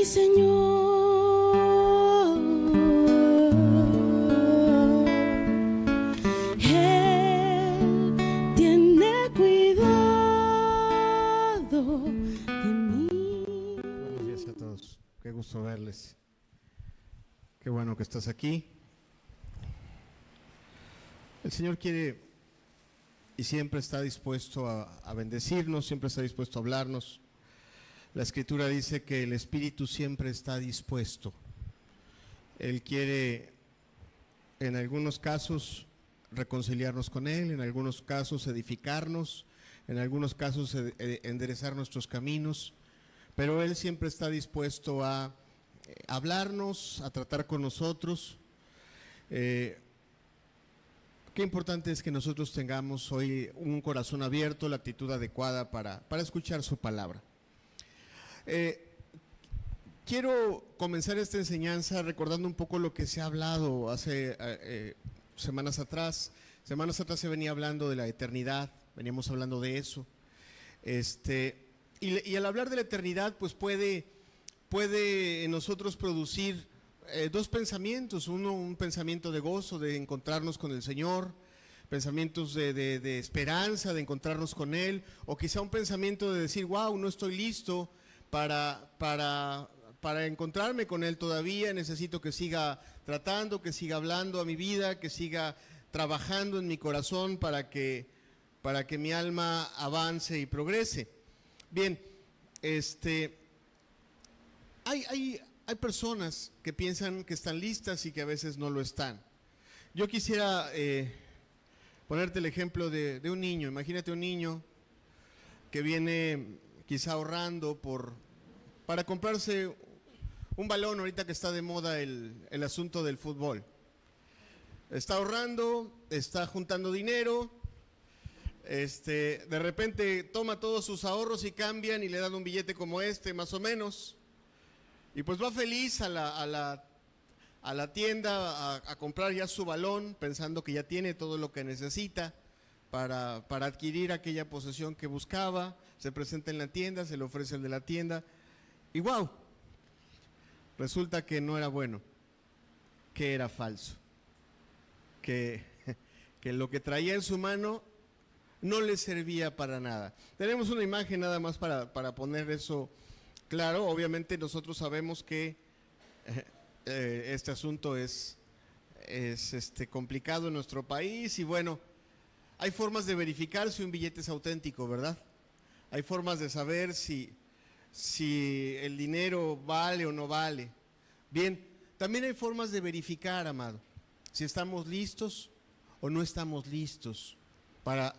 mi Señor, Él tiene cuidado de mí. Buenos días a todos, qué gusto verles, qué bueno que estás aquí. El Señor quiere y siempre está dispuesto a bendecirnos, siempre está dispuesto a hablarnos. La Escritura dice que el Espíritu siempre está dispuesto. Él quiere, en algunos casos, reconciliarnos con Él, en algunos casos edificarnos, en algunos casos enderezar nuestros caminos, pero Él siempre está dispuesto a hablarnos, a tratar con nosotros. Qué importante es que nosotros tengamos hoy un corazón abierto, la actitud adecuada para escuchar su palabra. Quiero comenzar esta enseñanza recordando un poco lo que se ha hablado hace semanas atrás. Semanas atrás se venía hablando de la eternidad, veníamos hablando de eso. Y al hablar de la eternidad, pues puede en nosotros producir dos pensamientos. Uno, un pensamiento de gozo, de encontrarnos con el Señor, pensamientos de esperanza, de encontrarnos con Él, o quizá un pensamiento de decir, wow, no estoy listo para encontrarme con Él todavía, necesito que siga tratando, que siga hablando a mi vida, que siga trabajando en mi corazón para que mi alma avance y progrese. Bien, hay personas que piensan que están listas y que a veces no lo están. Yo quisiera ponerte el ejemplo de un niño. Imagínate un niño que viene quizá ahorrando para comprarse un balón, ahorita que está de moda el asunto del fútbol. Está ahorrando, está juntando dinero, de repente toma todos sus ahorros y cambian y le dan un billete como más o menos, y pues va feliz a la tienda a comprar ya su balón, pensando que ya tiene todo lo que necesita para adquirir aquella posesión que buscaba. Se presenta en la tienda, se le ofrece el de la tienda y wow, resulta que no era bueno, que era falso, que lo que traía en su mano no le servía para nada. Tenemos una imagen nada más para poner eso claro. Obviamente nosotros sabemos que este asunto es complicado en nuestro país y bueno, hay formas de verificar si un billete es auténtico, ¿verdad? Hay formas de saber si el dinero vale o no vale. Bien, también hay formas de verificar, amado, si estamos listos o no estamos listos para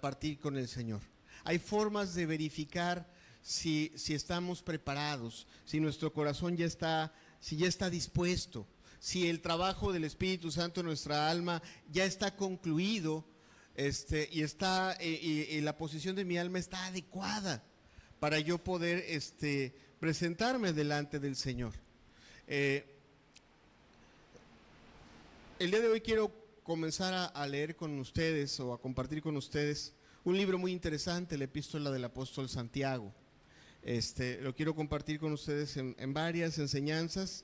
partir con el Señor. Hay formas de verificar si estamos preparados, si nuestro corazón ya está dispuesto, si el trabajo del Espíritu Santo en nuestra alma ya está concluido, y la posición de mi alma está adecuada para yo poder presentarme delante del Señor. El día de hoy quiero comenzar a leer con ustedes o a compartir con ustedes un libro muy interesante, la Epístola del Apóstol Santiago. Lo quiero compartir con ustedes en varias enseñanzas.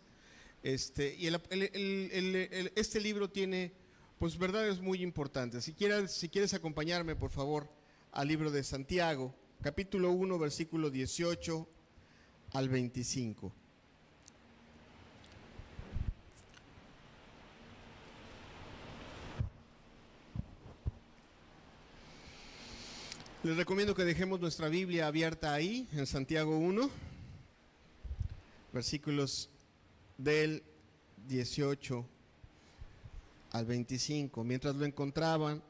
Y este libro tiene pues verdades muy importantes. Si quieres acompañarme, por favor, al libro de Santiago, capítulo 1, versículo 18 al 25. Les recomiendo que dejemos nuestra Biblia abierta ahí, en Santiago 1, versículos del 18 al 25. Mientras lo encontramos,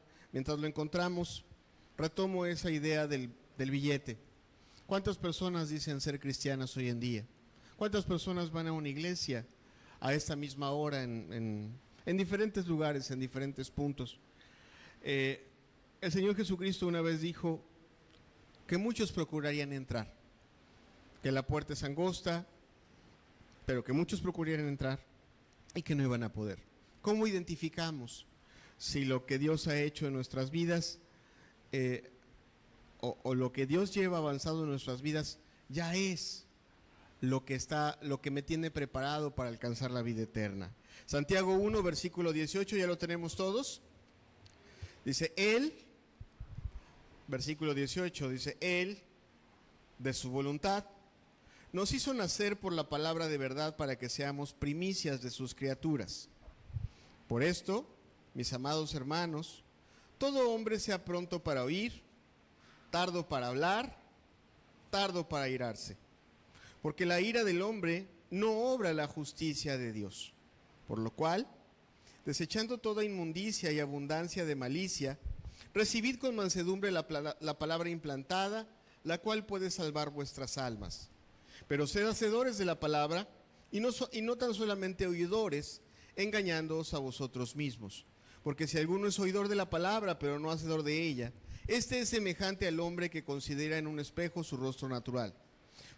retomo esa idea del billete. ¿Cuántas personas dicen ser cristianas hoy en día? ¿Cuántas personas van a una iglesia a esta misma hora en diferentes lugares, en diferentes puntos? El Señor Jesucristo una vez dijo que muchos procurarían entrar, que la puerta es angosta, pero que muchos procurarían entrar y que no iban a poder. ¿Cómo identificamos si lo que Dios ha hecho en nuestras vidas o lo que Dios lleva avanzado en nuestras vidas ya es lo que me tiene preparado para alcanzar la vida eterna. Santiago 1, versículo 18, ¿ya lo tenemos todos? Dice, Él, versículo 18, dice, Él, de su voluntad, nos hizo nacer por la palabra de verdad para que seamos primicias de sus criaturas. Por esto, mis amados hermanos, todo hombre sea pronto para oír, tardo para hablar, tardo para airarse, porque la ira del hombre no obra la justicia de Dios. Por lo cual, desechando toda inmundicia y abundancia de malicia, recibid con mansedumbre la palabra implantada, la cual puede salvar vuestras almas. Pero sed hacedores de la palabra, y no tan solamente oidores, engañándoos a vosotros mismos. Porque si alguno es oidor de la palabra, pero no hacedor de ella, este es semejante al hombre que considera en un espejo su rostro natural.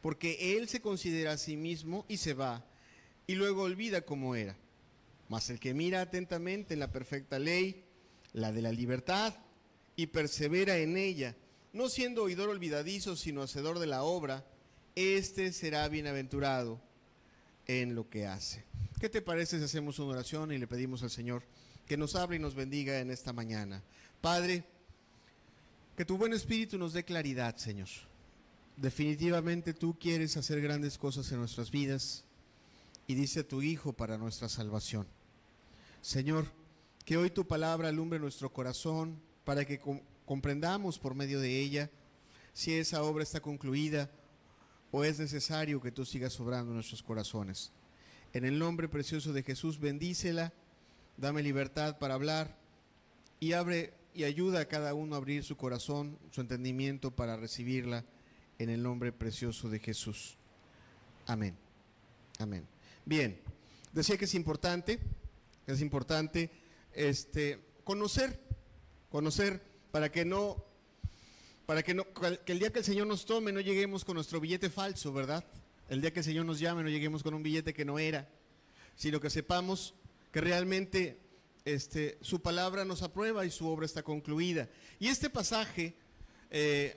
Porque él se considera a sí mismo y se va, y luego olvida cómo era. Mas el que mira atentamente en la perfecta ley, la de la libertad, y persevera en ella, no siendo oidor olvidadizo, sino hacedor de la obra, este será bienaventurado en lo que hace. ¿Qué te parece si hacemos una oración y le pedimos al Señor que nos hable y nos bendiga en esta mañana? Padre, que tu buen espíritu nos dé claridad, Señor. Definitivamente tú quieres hacer grandes cosas en nuestras vidas y dice tu Hijo para nuestra salvación. Señor, que hoy tu palabra alumbre nuestro corazón para que comprendamos por medio de ella si esa obra está concluida o es necesario que tú sigas obrando en nuestros corazones. En el nombre precioso de Jesús, bendícela, dame libertad para hablar y abre y ayuda a cada uno a abrir su corazón, su entendimiento para recibirla en el nombre precioso de Jesús. Amén. Amén. Bien, decía que es importante conocer para que el día que el Señor nos tome no lleguemos con nuestro billete falso, ¿verdad? El día que el Señor nos llame no lleguemos con un billete que no era, sino que sepamos que realmente su palabra nos aprueba y su obra está concluida. Y este pasaje, de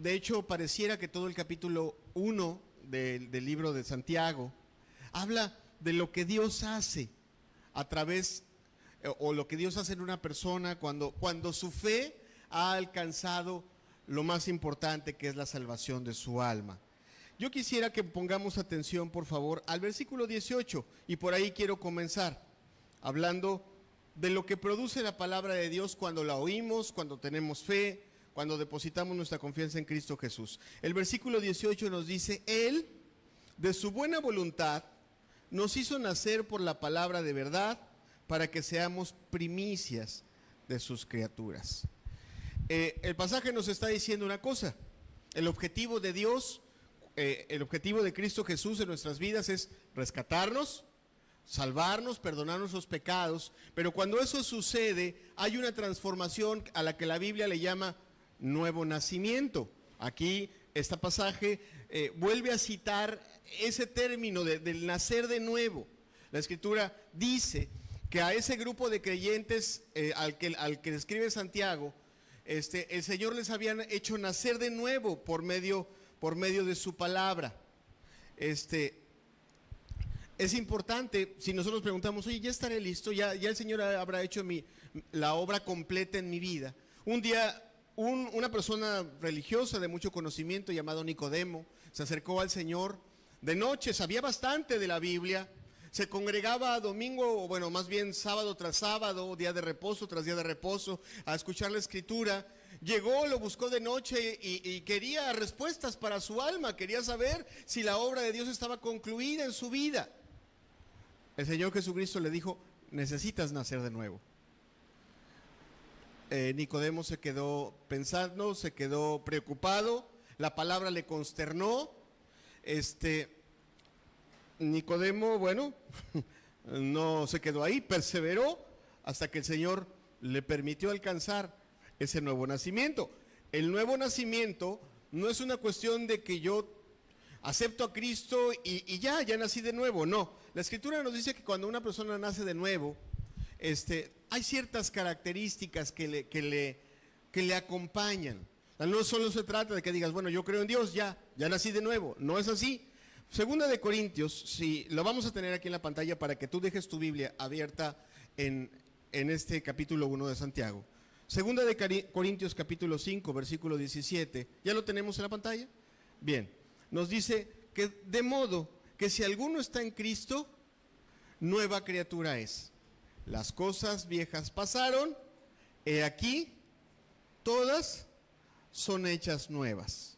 hecho, pareciera que todo el capítulo 1 del libro de Santiago habla de lo que Dios hace a través, o lo que Dios hace en una persona cuando su fe ha alcanzado lo más importante, que es la salvación de su alma. Yo quisiera que pongamos atención, por favor, al versículo 18, y por ahí quiero comenzar, hablando de lo que produce la palabra de Dios cuando la oímos, cuando tenemos fe, cuando depositamos nuestra confianza en Cristo Jesús. El versículo 18 nos dice, Él, de su buena voluntad, nos hizo nacer por la palabra de verdad, para que seamos primicias de sus criaturas. El pasaje nos está diciendo una cosa: el objetivo de Dios, el objetivo de Cristo Jesús en nuestras vidas es rescatarnos, salvarnos, perdonar nuestros pecados, pero cuando eso sucede hay una transformación a la que la Biblia le llama nuevo nacimiento. Aquí este pasaje vuelve a citar ese término del nacer de nuevo. La Escritura dice que a ese grupo de creyentes al que describe Santiago, el Señor les había hecho nacer de nuevo por medio de su palabra. Es importante, si nosotros preguntamos, oye, ya estaré listo, ya el Señor habrá hecho la obra completa en mi vida. Un día, una persona religiosa de mucho conocimiento llamado Nicodemo se acercó al Señor de noche, sabía bastante de la Biblia, se congregaba domingo, o bueno, más bien sábado tras sábado, día de reposo tras día de reposo, a escuchar la Escritura. Llegó, lo buscó de noche y quería respuestas para su alma, quería saber si la obra de Dios estaba concluida en su vida. El Señor Jesucristo le dijo, necesitas nacer de nuevo. Nicodemo se quedó pensando, se quedó preocupado, la palabra le consternó. Nicodemo, bueno, no se quedó ahí, perseveró hasta que el Señor le permitió alcanzar ese nuevo nacimiento. El nuevo nacimiento no es una cuestión de que yo acepto a Cristo y ya nací de nuevo, no. La Escritura nos dice que cuando una persona nace de nuevo, hay ciertas características que le acompañan. No solo se trata de que digas, bueno, yo creo en Dios, ya nací de nuevo. No es así. Segunda de Corintios, si lo vamos a tener aquí en la pantalla para que tú dejes tu Biblia abierta en este capítulo 1 de Santiago. Segunda de Corintios capítulo 5, versículo 17. ¿Ya lo tenemos en la pantalla? Bien, nos dice que de modo que si alguno está en Cristo, nueva criatura es. Las cosas viejas pasaron, he aquí, todas son hechas nuevas.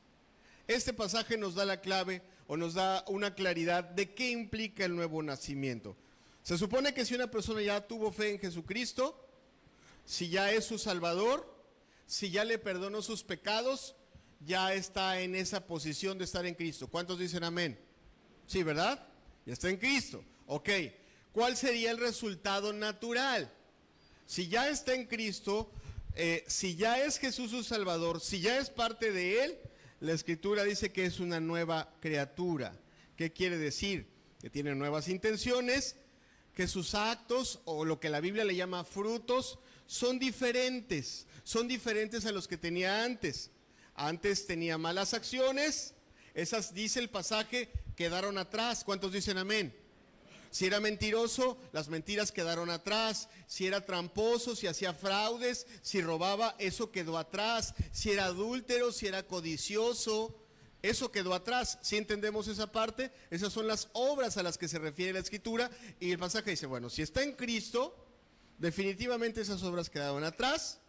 Este pasaje nos da la clave o nos da una claridad de qué implica el nuevo nacimiento. Se supone que si una persona ya tuvo fe en Jesucristo, si ya es su Salvador, si ya le perdonó sus pecados, ya está en esa posición de estar en Cristo. ¿Cuántos dicen amén? Sí, ¿verdad? Ya está en Cristo. Ok, ¿cuál sería el resultado natural? Si ya está en Cristo, si ya es Jesús su Salvador, si ya es parte de Él, la Escritura dice que es una nueva criatura. ¿Qué quiere decir? Que tiene nuevas intenciones, que sus actos, o lo que la Biblia le llama frutos, son diferentes a los que tenía antes. Antes tenía malas acciones, esas, dice el pasaje, quedaron atrás. ¿Cuántos dicen amén? Si era mentiroso, las mentiras quedaron atrás. Si era tramposo, si hacía fraudes, si robaba, eso quedó atrás. Si era adúltero, si era codicioso, eso quedó atrás. ¿Sí entendemos esa parte? Esas son las obras a las que se refiere la Escritura. Y el pasaje dice, bueno, si está en Cristo, definitivamente esas obras quedaron atrás.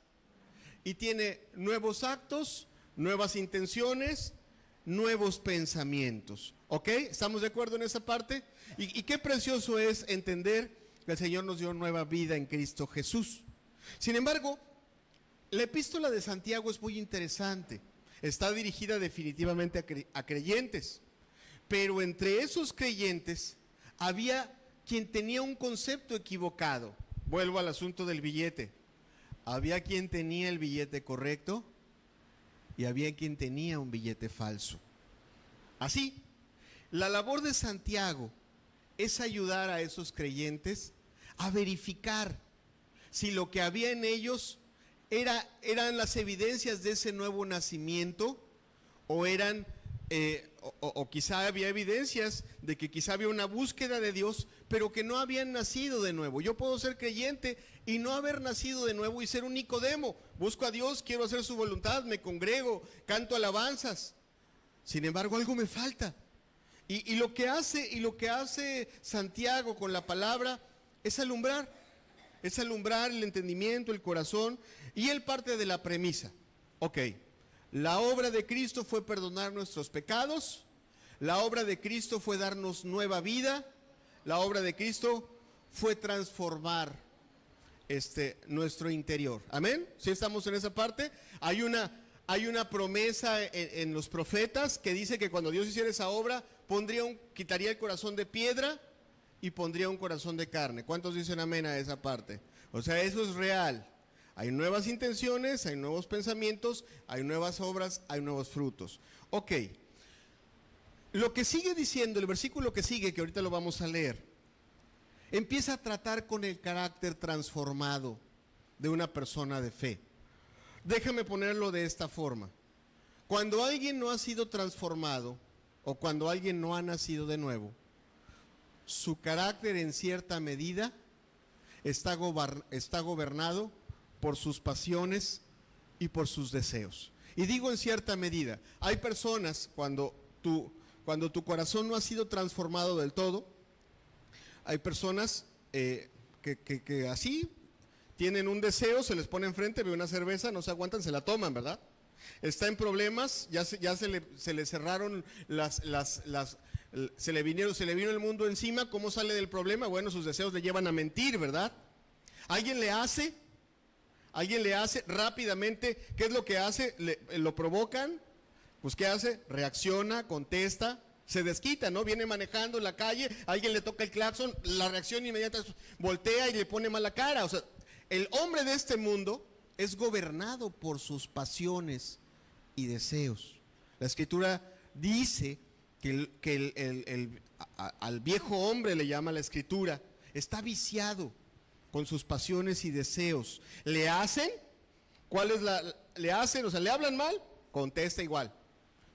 Y tiene nuevos actos, nuevas intenciones, nuevos pensamientos. ¿Ok? ¿Estamos de acuerdo en esa parte? Y qué precioso es entender que el Señor nos dio nueva vida en Cristo Jesús. Sin embargo, la epístola de Santiago es muy interesante. Está dirigida definitivamente a creyentes. Pero entre esos creyentes había quien tenía un concepto equivocado. Vuelvo al asunto del billete. Había quien tenía el billete correcto y había quien tenía un billete falso. Así, la labor de Santiago es ayudar a esos creyentes a verificar si lo que había en ellos eran las evidencias de ese nuevo nacimiento o eran o quizá había evidencias de que quizá había una búsqueda de Dios, pero que no habían nacido de nuevo. Yo puedo ser creyente y no haber nacido de nuevo y ser un Nicodemo. Busco a Dios, quiero hacer su voluntad, me congrego, canto alabanzas. Sin embargo, algo me falta. Y lo que hace Santiago con la palabra es alumbrar el entendimiento, el corazón, y él parte de la premisa. Ok, la obra de Cristo fue perdonar nuestros pecados, la obra de Cristo fue darnos nueva vida, la obra de Cristo fue transformar nuestro interior. ¿Amén? ¿Sí estamos en esa parte? Hay una promesa en los profetas que dice que cuando Dios hiciera esa obra, quitaría el corazón de piedra y pondría un corazón de carne. ¿Cuántos dicen amén a esa parte? O sea, eso es real. Hay nuevas intenciones, hay nuevos pensamientos, hay nuevas obras, hay nuevos frutos. Ok. Lo que sigue diciendo, el versículo que sigue, que ahorita lo vamos a leer, empieza a tratar con el carácter transformado de una persona de fe. Déjame ponerlo de esta forma. Cuando alguien no ha sido transformado o cuando alguien no ha nacido de nuevo, su carácter en cierta medida está gobernado por sus pasiones y por sus deseos. Y digo en cierta medida, hay personas cuando tu corazón no ha sido transformado del todo, hay personas que así tienen un deseo, se les pone enfrente, ve una cerveza, no se aguantan, se la toman, ¿verdad? Está en problemas, ya se le cerraron se le vino el mundo encima. ¿Cómo sale del problema? Bueno, sus deseos le llevan a mentir, ¿verdad? Alguien le hace rápidamente. ¿Qué es lo que hace? Lo provocan. Pues ¿qué hace? Reacciona, contesta, se desquita, ¿no? Viene manejando en la calle, alguien le toca el claxon, la reacción inmediata es voltea y le pone mala cara. O sea, el hombre de este mundo es gobernado por sus pasiones y deseos. La Escritura dice que al viejo hombre, le llama la Escritura, está viciado con sus pasiones y deseos. ¿Le hacen? ¿Le hacen? O sea, ¿le hablan mal? Contesta igual.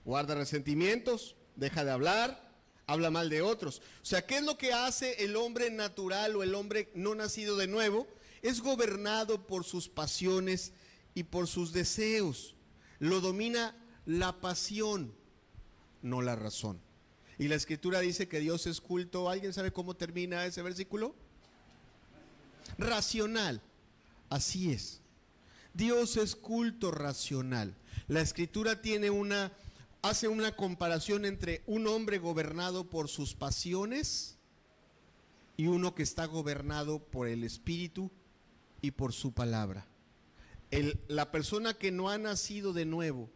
Guarda resentimientos, deja de hablar, habla mal de otros. O sea, ¿qué es lo que hace el hombre natural o el hombre no nacido de nuevo? Es gobernado por sus pasiones y por sus deseos. Lo domina la pasión, no la razón. Y la Escritura dice que Dios es culto. ¿Alguien sabe cómo termina ese versículo? Racional. Así es. Dios es culto racional. La Escritura hace una comparación entre un hombre gobernado por sus pasiones y uno que está gobernado por el Espíritu y por su palabra. La persona que no ha nacido de nuevo,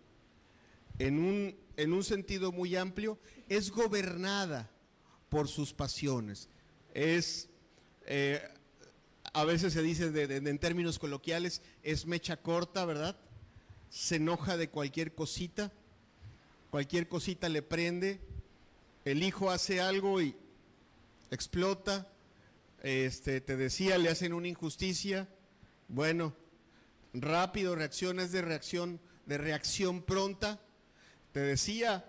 en un sentido muy amplio, es gobernada por sus pasiones. A veces se dice en términos coloquiales, es mecha corta, ¿verdad? Se enoja de cualquier cosita le prende. El hijo hace algo y explota. Te decía, le hacen una injusticia. Bueno, rápido, reacciones de reacción pronta. Te decía,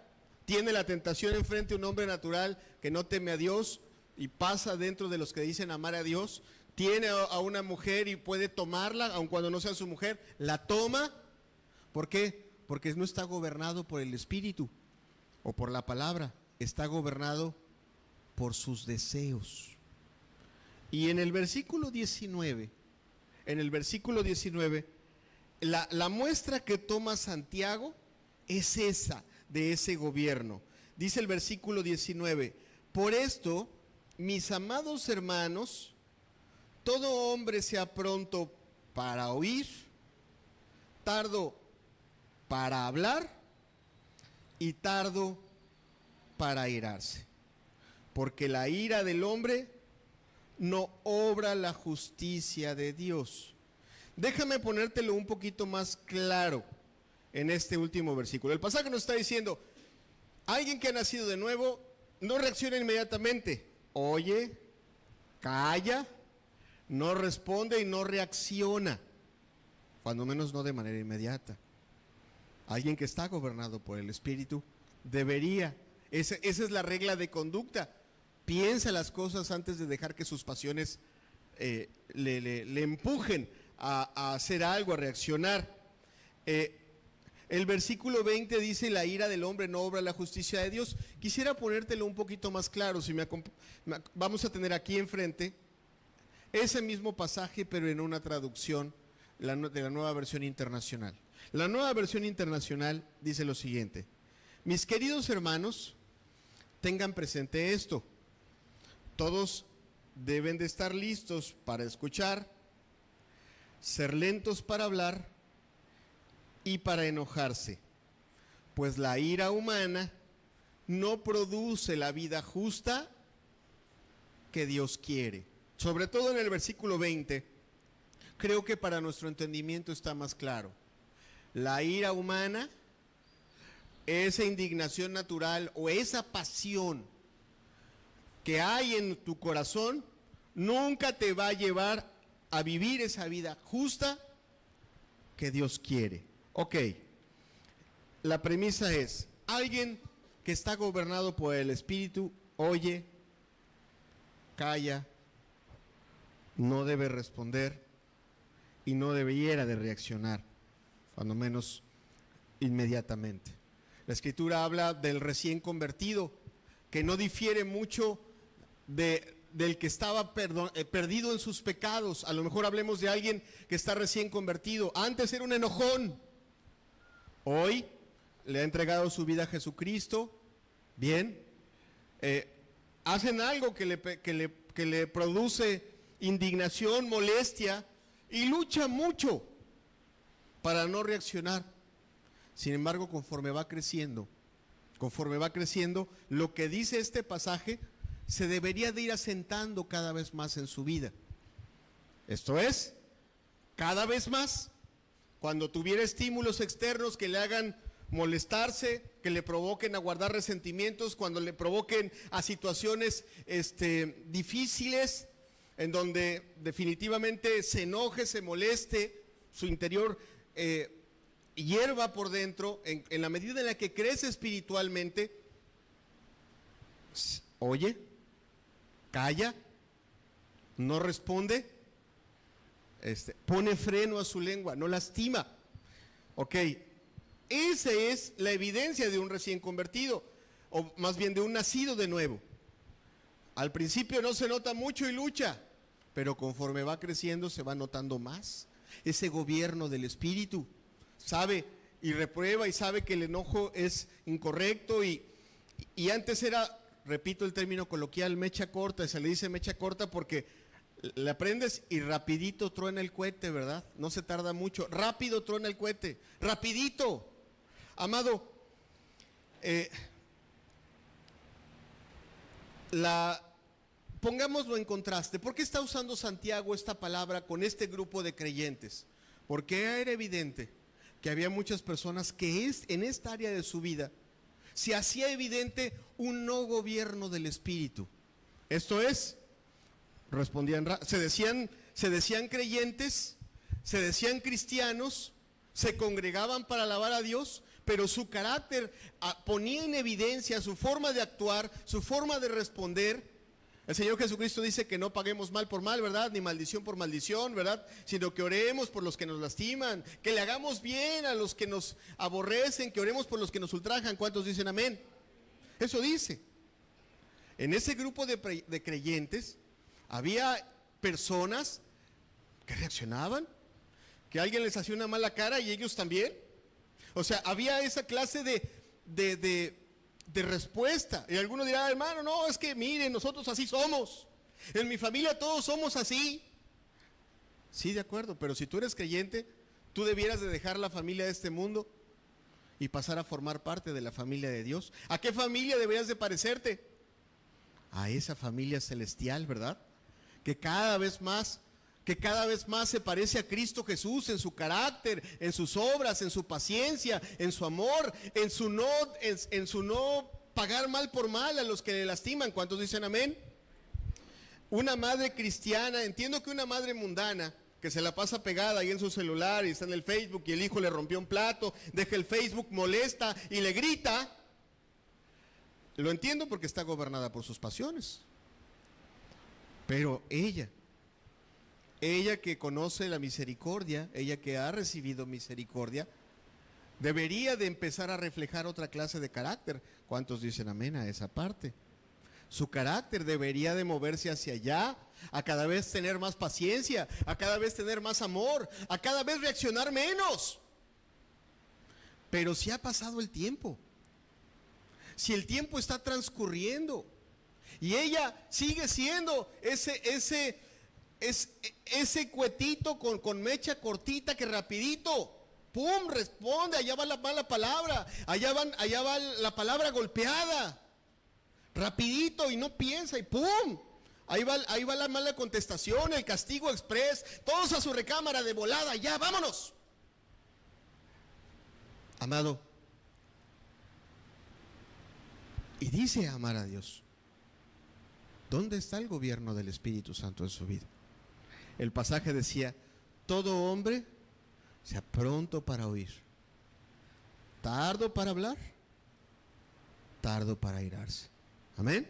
tiene la tentación enfrente un hombre natural que no teme a Dios y pasa dentro de los que dicen amar a Dios. Tiene a una mujer y puede tomarla, aun cuando no sea su mujer, la toma. ¿Por qué? Porque no está gobernado por el Espíritu o por la palabra, está gobernado por sus deseos. Y en el versículo 19, la muestra que toma Santiago es esa, de ese gobierno. Dice el versículo 19, por esto, mis amados hermanos, todo hombre sea pronto para oír, tardo para hablar y tardo para airarse, porque la ira del hombre no obra la justicia de Dios. Déjame ponértelo un poquito más claro en este último versículo. El pasaje nos está diciendo, alguien que ha nacido de nuevo no reacciona inmediatamente, oye, calla, no responde y no reacciona, cuando menos no de manera inmediata. Alguien que está gobernado por el Espíritu debería, esa es la regla de conducta, piensa las cosas antes de dejar que sus pasiones le empujen a hacer algo, a reaccionar. El versículo 20 dice, la ira del hombre no obra la justicia de Dios. Quisiera ponértelo un poquito más claro, vamos a tener aquí enfrente ese mismo pasaje, pero en una traducción de la Nueva Versión Internacional. La Nueva Versión Internacional dice lo siguiente: mis queridos hermanos, tengan presente esto. Todos deben de estar listos para escuchar, ser lentos para hablar y para enojarse, pues la ira humana no produce la vida justa que Dios quiere. Sobre todo en el versículo 20, creo que para nuestro entendimiento está más claro. La ira humana, esa indignación natural o esa pasión que hay en tu corazón, nunca te va a llevar a vivir esa vida justa que Dios quiere. Ok, la premisa es, alguien que está gobernado por el Espíritu, oye, calla, no debe responder y no debiera de reaccionar, cuando menos inmediatamente. La Escritura habla del recién convertido, que no difiere mucho del que estaba perdido en sus pecados. A lo mejor hablemos de alguien que está recién convertido. Antes era un enojón, hoy le ha entregado su vida a Jesucristo. Bien, hacen algo que le produce indignación, molestia, y lucha mucho para no reaccionar. Sin embargo, conforme va creciendo, lo que dice este pasaje se debería de ir asentando cada vez más en su vida. Esto es, cada vez más, cuando tuviera estímulos externos que le hagan molestarse, que le provoquen a guardar resentimientos, cuando le provoquen a situaciones difíciles, en donde definitivamente se enoje, se moleste, su interior hierva por dentro, en la medida en la que crece espiritualmente, oye, calla, no responde, pone freno a su lengua, no lastima. Ok, esa es la evidencia de un recién convertido, o más bien de un nacido de nuevo. Al principio no se nota mucho y lucha, pero conforme va creciendo se va notando más. Ese gobierno del Espíritu, sabe y reprueba y sabe que el enojo es incorrecto y antes era, repito el término coloquial, mecha corta, se le dice mecha corta porque le aprendes y rapidito truena el cohete, ¿verdad? No se tarda mucho, rápido truena el cohete, rapidito. Amado, pongámoslo en contraste. ¿Por qué está usando Santiago esta palabra con este grupo de creyentes? Porque era evidente que había muchas personas que en esta área de su vida se hacía evidente un no gobierno del Espíritu. Esto es, se decían creyentes, se decían cristianos, se congregaban para alabar a Dios, pero su carácter ponía en evidencia su forma de actuar, su forma de responder. El Señor Jesucristo dice que no paguemos mal por mal, ¿verdad? Ni maldición por maldición, ¿verdad? Sino que oremos por los que nos lastiman, que le hagamos bien a los que nos aborrecen, que oremos por los que nos ultrajan. ¿Cuántos dicen amén? Eso dice. En ese grupo de creyentes había personas que reaccionaban, que alguien les hacía una mala cara y ellos también. O sea, había esa clase de respuesta. Y alguno dirá, hermano, no, es que miren, nosotros así somos. En mi familia todos somos así. Sí, de acuerdo, pero si tú eres creyente, tú debieras de dejar la familia de este mundo y pasar a formar parte de la familia de Dios. ¿A qué familia deberías de parecerte? A esa familia celestial, ¿verdad? Que cada vez más se parece a Cristo Jesús en su carácter, en sus obras, en su paciencia, en su amor, en su no pagar mal por mal a los que le lastiman. ¿Cuántos dicen amén? Una madre cristiana, entiendo que una madre mundana que se la pasa pegada ahí en su celular y está en el Facebook y el hijo le rompió un plato, deja el Facebook, molesta y le grita. Lo entiendo porque está gobernada por sus pasiones. Pero ella que conoce la misericordia, ella que ha recibido misericordia, debería de empezar a reflejar otra clase de carácter. ¿Cuántos dicen amén a esa parte? Su carácter debería de moverse hacia allá, a cada vez tener más paciencia, a cada vez tener más amor, a cada vez reaccionar menos. Pero si ha pasado el tiempo, si el tiempo está transcurriendo y ella sigue siendo ese cuetito con mecha cortita que rapidito, pum, responde, allá va la mala palabra, allá va la palabra golpeada, rapidito y no piensa y pum, ahí va la mala contestación, el castigo express, todos a su recámara de volada, ya, vámonos. Amado, y dice amar a Dios. ¿Dónde está el gobierno del Espíritu Santo en su vida? El pasaje decía, todo hombre sea pronto para oír, tardo para hablar, tardo para airarse. Amén.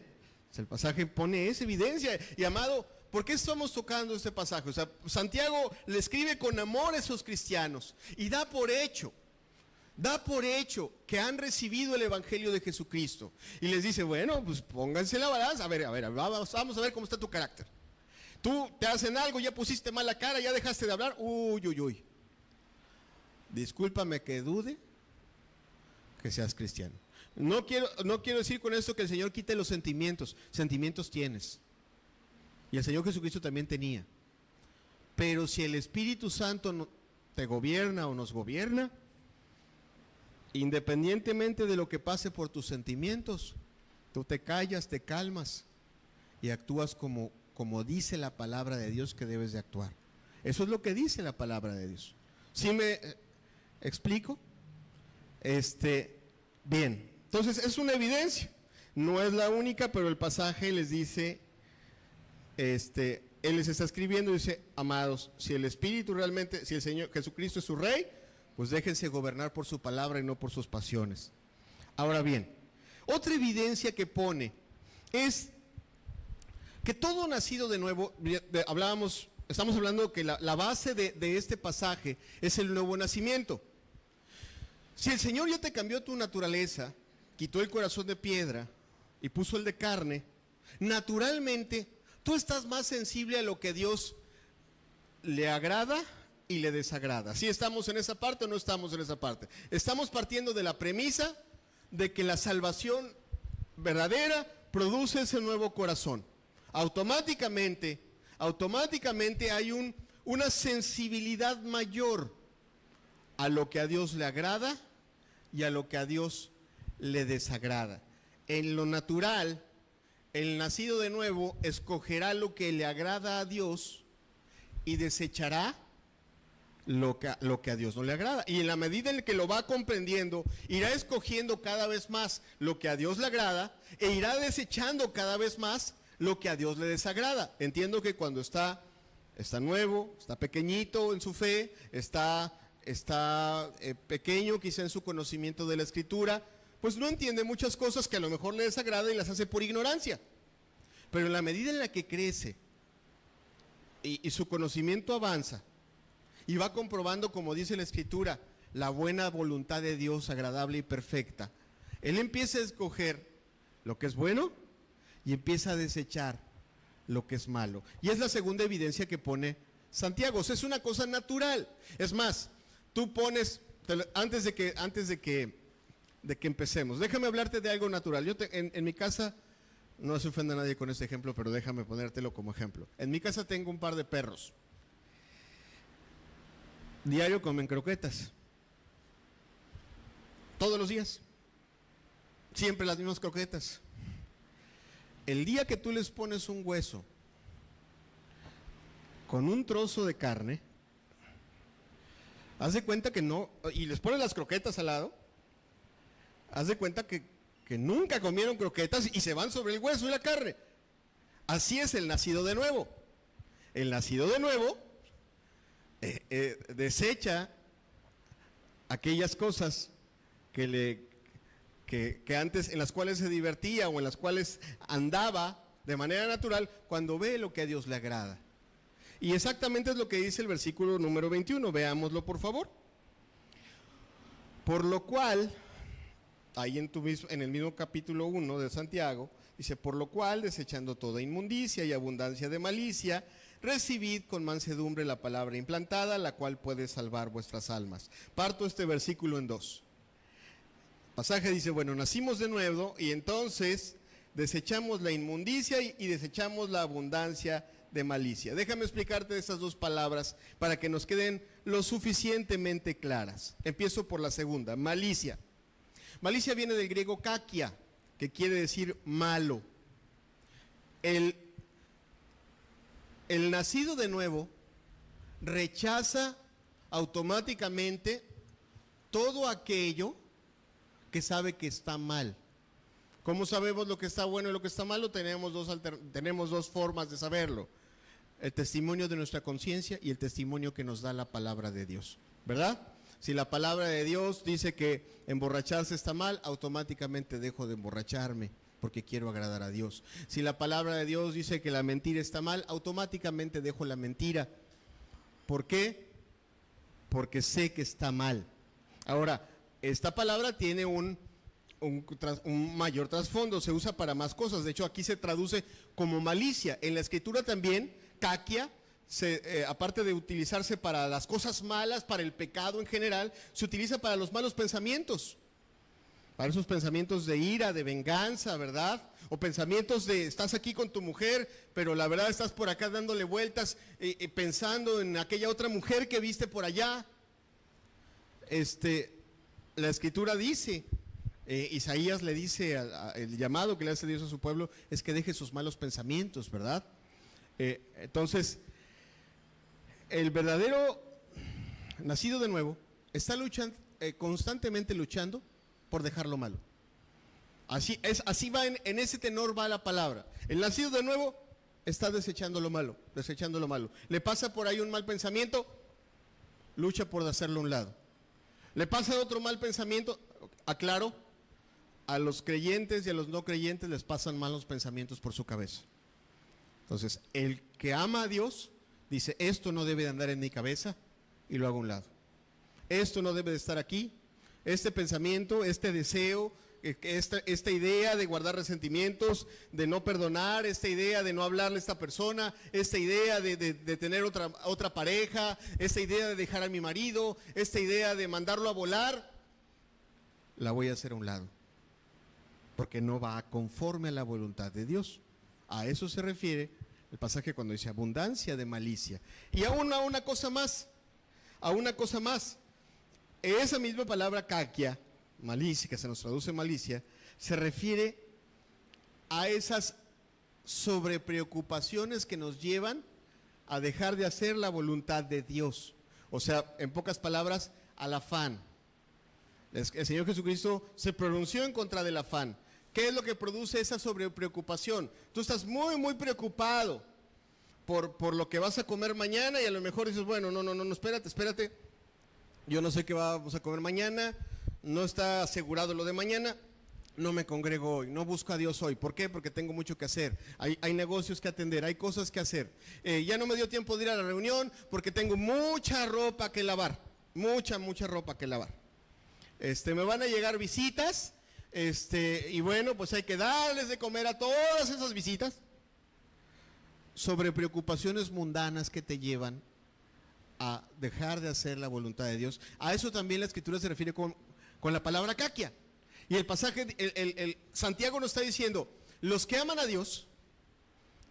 El pasaje pone esa evidencia. Y amado, ¿por qué estamos tocando este pasaje? O sea, Santiago le escribe con amor a esos cristianos y da por hecho que han recibido el Evangelio de Jesucristo. Y les dice, bueno, pues pónganse la balanza. A ver, vamos a ver cómo está tu carácter. Tú te hacen algo, ya pusiste mala cara, ya dejaste de hablar. Uy. Discúlpame que dude que seas cristiano. No quiero decir con esto que el Señor quite los sentimientos. Sentimientos tienes. Y el Señor Jesucristo también tenía. Pero si el Espíritu Santo te gobierna o nos gobierna, independientemente de lo que pase por tus sentimientos, tú te callas, te calmas y actúas como dice la palabra de Dios que debes de actuar. Eso es lo que dice la palabra de Dios. ¿Sí me explico? Bien, entonces es una evidencia. No es la única, pero el pasaje les dice, Él les está escribiendo y dice, amados, si el Espíritu realmente, si el Señor Jesucristo es su Rey, pues déjense gobernar por su palabra y no por sus pasiones. Ahora bien, otra evidencia que pone es que todo nacido de nuevo, estamos hablando que la base de este pasaje es el nuevo nacimiento. Si el Señor ya te cambió tu naturaleza, quitó el corazón de piedra y puso el de carne, naturalmente tú estás más sensible a lo que Dios le agrada y le desagrada. ¿Sí estamos en esa parte o no estamos en esa parte? Estamos partiendo de la premisa de que la salvación verdadera produce ese nuevo corazón. Automáticamente hay una sensibilidad mayor a lo que a Dios le agrada y a lo que a Dios le desagrada. En lo natural, el nacido de nuevo escogerá lo que le agrada a Dios y desechará lo que a Dios no le agrada. Y en la medida en que lo va comprendiendo, irá escogiendo cada vez más lo que a Dios le agrada e irá desechando cada vez más lo que a Dios le desagrada. Entiendo que cuando está nuevo, está pequeñito en su fe, está pequeño quizá en su conocimiento de la Escritura, pues no entiende muchas cosas que a lo mejor le desagrada y las hace por ignorancia. Pero en la medida en la que crece y su conocimiento avanza y va comprobando, como dice la Escritura, la buena voluntad de Dios agradable y perfecta, él empieza a escoger lo que es bueno y empieza a desechar lo que es malo. Y es la segunda evidencia que pone Santiago. O sea, es una cosa natural. Es más, tú pones, antes de que empecemos, déjame hablarte de algo natural. Yo en mi casa, no se ofenda a nadie con este ejemplo, pero déjame ponértelo como ejemplo. En mi casa tengo un par de perros. Diario comen croquetas. Todos los días. Siempre las mismas croquetas. El día que tú les pones un hueso con un trozo de carne, haz de cuenta que no, y les pones las croquetas al lado, haz de cuenta que nunca comieron croquetas y se van sobre el hueso y la carne. Así es el nacido de nuevo. El nacido de nuevo desecha aquellas cosas que antes, en las cuales se divertía o en las cuales andaba de manera natural, cuando ve lo que a Dios le agrada. Y exactamente es lo que dice el versículo número 21, veámoslo por favor. Por lo cual, ahí en el mismo capítulo 1 de Santiago, dice, por lo cual, desechando toda inmundicia y abundancia de malicia, recibid con mansedumbre la palabra implantada, la cual puede salvar vuestras almas. Parto este versículo en dos. El pasaje dice, bueno, nacimos de nuevo y entonces desechamos la inmundicia y desechamos la abundancia de malicia. Déjame explicarte estas dos palabras para que nos queden lo suficientemente claras. Empiezo por la segunda, malicia. Malicia viene del griego kakia, que quiere decir malo. El nacido de nuevo rechaza automáticamente todo aquello que sabe que está mal. ¿Cómo sabemos lo que está bueno y lo que está malo? Tenemos dos formas de saberlo. El testimonio de nuestra conciencia y el testimonio que nos da la palabra de Dios, ¿verdad? Si la palabra de Dios dice que emborracharse está mal, automáticamente dejo de emborracharme porque quiero agradar a Dios. Si la palabra de Dios dice que la mentira está mal, automáticamente dejo la mentira. ¿Por qué? Porque sé que está mal. Ahora, esta palabra tiene un mayor trasfondo, se usa para más cosas. De hecho, aquí se traduce como malicia. En la Escritura también, kakia, aparte de utilizarse para las cosas malas, para el pecado en general, se utiliza para los malos pensamientos. Para esos pensamientos de ira, de venganza, ¿verdad? O pensamientos de, estás aquí con tu mujer, pero la verdad estás por acá dándole vueltas, pensando en aquella otra mujer que viste por allá. La Escritura dice, Isaías le dice, el llamado que le hace Dios a su pueblo es que deje sus malos pensamientos, ¿verdad? Entonces, el verdadero nacido de nuevo está constantemente luchando por dejar lo malo. Así va, en ese tenor va la palabra. El nacido de nuevo está desechando lo malo. Le pasa por ahí un mal pensamiento, lucha por hacerlo a un lado. Le pasa otro mal pensamiento, aclaro, a los creyentes y a los no creyentes les pasan malos pensamientos por su cabeza. Entonces, el que ama a Dios dice, esto no debe de andar en mi cabeza, y lo hago a un lado. Esto no debe de estar aquí. Este pensamiento, este deseo, esta idea de guardar resentimientos, de no perdonar, esta idea de no hablarle a esta persona, esta idea de tener otra pareja, esta idea de dejar a mi marido, esta idea de mandarlo a volar, la voy a hacer a un lado, porque no va conforme a la voluntad de Dios. A eso se refiere el pasaje cuando dice abundancia de malicia. Y aún a una cosa más, esa misma palabra kakia, malicia, que se nos traduce malicia, se refiere a esas sobrepreocupaciones que nos llevan a dejar de hacer la voluntad de Dios. O sea, en pocas palabras, al afán. El Señor Jesucristo se pronunció en contra del afán. ¿Qué es lo que produce esa sobrepreocupación? Tú estás muy preocupado por lo que vas a comer mañana, y a lo mejor dices, bueno, no, espérate. Yo no sé qué vamos a comer mañana, no está asegurado lo de mañana, no me congrego hoy, no busco a Dios hoy. ¿Por qué? Porque tengo mucho que hacer, hay negocios que atender, hay cosas que hacer. Ya no me dio tiempo de ir a la reunión porque tengo mucha ropa que lavar, mucha ropa que lavar. Me van a llegar visitas, y bueno, pues hay que darles de comer a todas esas visitas. Sobre preocupaciones mundanas que te llevan a dejar de hacer la voluntad de Dios. A eso también la Escritura se refiere con la palabra kakia. Y el pasaje, el Santiago nos está diciendo, los que aman a Dios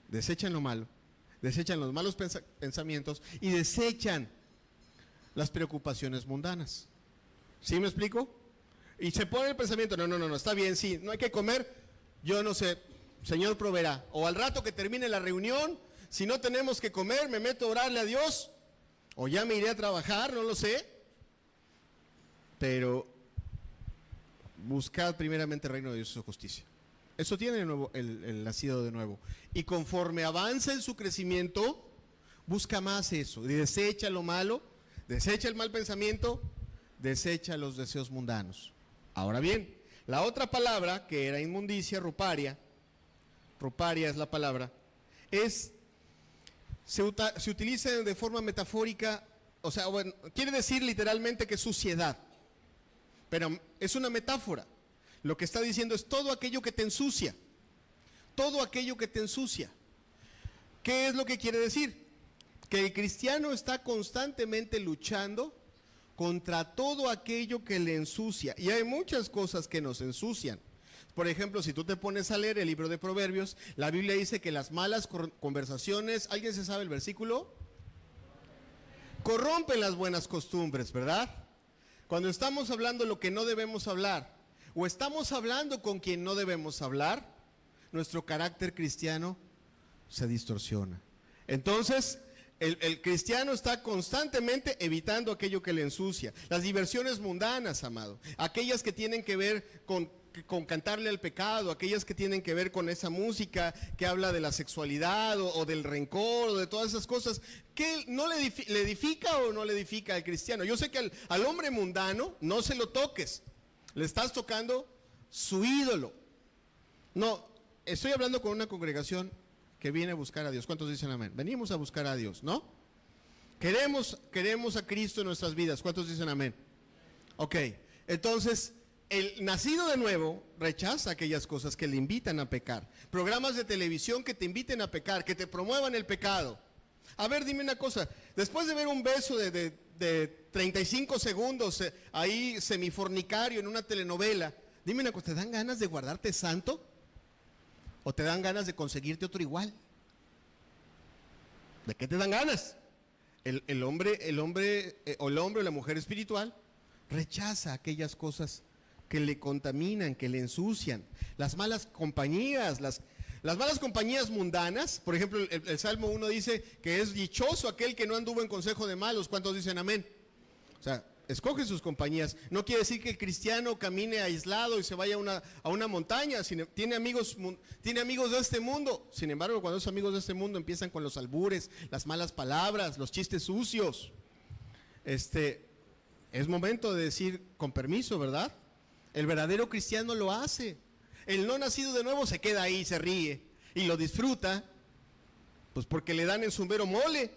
desechan lo malo, desechan los malos pensamientos y desechan las preocupaciones mundanas. ¿Sí me explico? Y se pone el pensamiento, no, está bien, sí, no hay que comer, yo no sé, Señor proveerá. O al rato que termine la reunión, si no tenemos que comer, me meto a orarle a Dios, o ya me iré a trabajar, no lo sé. Pero buscad primeramente el reino de Dios y su justicia. Eso tiene de nuevo el nacido de nuevo. Y conforme avanza en su crecimiento, busca más eso. Y desecha lo malo, desecha el mal pensamiento, desecha los deseos mundanos. Ahora bien, la otra palabra que era inmundicia, ruparia es la palabra, se utiliza de forma metafórica, o sea, bueno, quiere decir literalmente que es suciedad, pero es una metáfora. Lo que está diciendo es todo aquello que te ensucia, todo aquello que te ensucia. ¿Qué es lo que quiere decir? Que el cristiano está constantemente luchando contra todo aquello que le ensucia, y hay muchas cosas que nos ensucian. Por ejemplo, si tú te pones a leer el libro de Proverbios, la Biblia dice que las malas conversaciones, ¿alguien se sabe el versículo? Corrompen las buenas costumbres, ¿verdad? Cuando estamos hablando lo que no debemos hablar, o estamos hablando con quien no debemos hablar, nuestro carácter cristiano se distorsiona. Entonces, el cristiano está constantemente evitando aquello que le ensucia. Las diversiones mundanas, amado, aquellas que tienen que ver con cantarle al pecado, aquellas que tienen que ver con esa música que habla de la sexualidad o del rencor o de todas esas cosas, ¿qué no le edifica o no le edifica al cristiano? Yo sé que al hombre mundano no se lo toques, le estás tocando su ídolo. No, estoy hablando con una congregación que viene a buscar a Dios. ¿Cuántos dicen amén? Venimos a buscar a Dios, ¿no? Queremos a Cristo en nuestras vidas. ¿Cuántos dicen amén? Ok, entonces el nacido de nuevo rechaza aquellas cosas que le invitan a pecar. Programas de televisión que te inviten a pecar, que te promuevan el pecado. A ver, dime una cosa, después de ver un beso de 35 segundos ahí semifornicario en una telenovela, dime una cosa, ¿te dan ganas de guardarte santo? ¿O te dan ganas de conseguirte otro igual? ¿De qué te dan ganas? El hombre o la mujer espiritual rechaza aquellas cosas que le contaminan, que le ensucian. Las malas compañías, las malas compañías mundanas. Por ejemplo, el Salmo 1 dice que es dichoso aquel que no anduvo en consejo de malos. ¿Cuántos dicen amén? O sea, escoge sus compañías. No quiere decir que el cristiano camine aislado y se vaya a una montaña. Tiene amigos de este mundo. Sin embargo, cuando esos amigos de este mundo empiezan con los albures, las malas palabras, los chistes sucios, es momento de decir con permiso, ¿verdad? El verdadero cristiano lo hace. El no nacido de nuevo se queda ahí, se ríe y lo disfruta, pues porque le dan en su mero mole.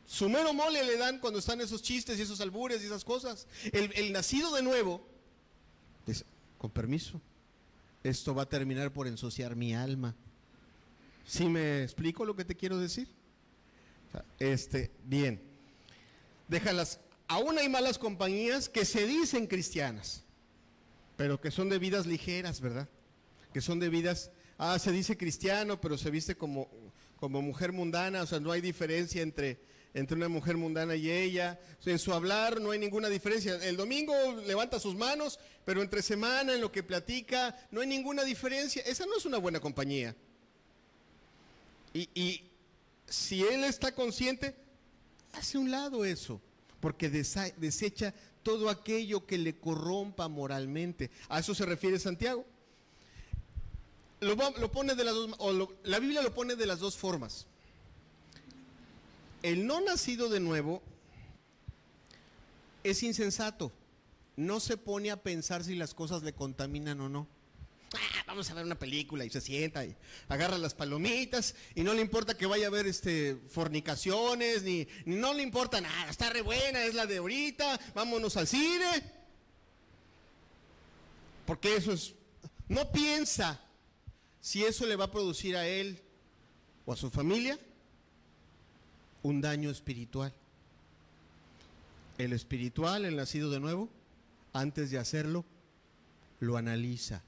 Su mero mole le dan cuando están esos chistes y esos albures y esas cosas. El nacido de nuevo dice, con permiso, esto va a terminar por ensuciar mi alma. ¿Sí me explico lo que te quiero decir? Bien. Déjalas. Aún hay malas compañías que se dicen cristianas, pero que son de vidas ligeras, ¿verdad? Que son de vidas, se dice cristiano, pero se viste como mujer mundana, o sea, no hay diferencia entre una mujer mundana y ella. En su hablar no hay ninguna diferencia. El domingo levanta sus manos, pero entre semana, en lo que platica, no hay ninguna diferencia. Esa no es una buena compañía. Y si él está consciente, hace un lado eso, porque desecha todo aquello que le corrompa moralmente. A eso se refiere Santiago. Lo pone de las dos, la Biblia lo pone de las dos formas. El no nacido de nuevo es insensato, no se pone a pensar si las cosas le contaminan o no. Vamos a ver una película y se sienta y agarra las palomitas y no le importa que vaya a ver fornicaciones, ni no le importa nada, está re buena, es la de ahorita, vámonos al cine. Porque eso es, no piensa si eso le va a producir a él o a su familia un daño espiritual. El espiritual, el nacido de nuevo, antes de hacerlo, lo analiza.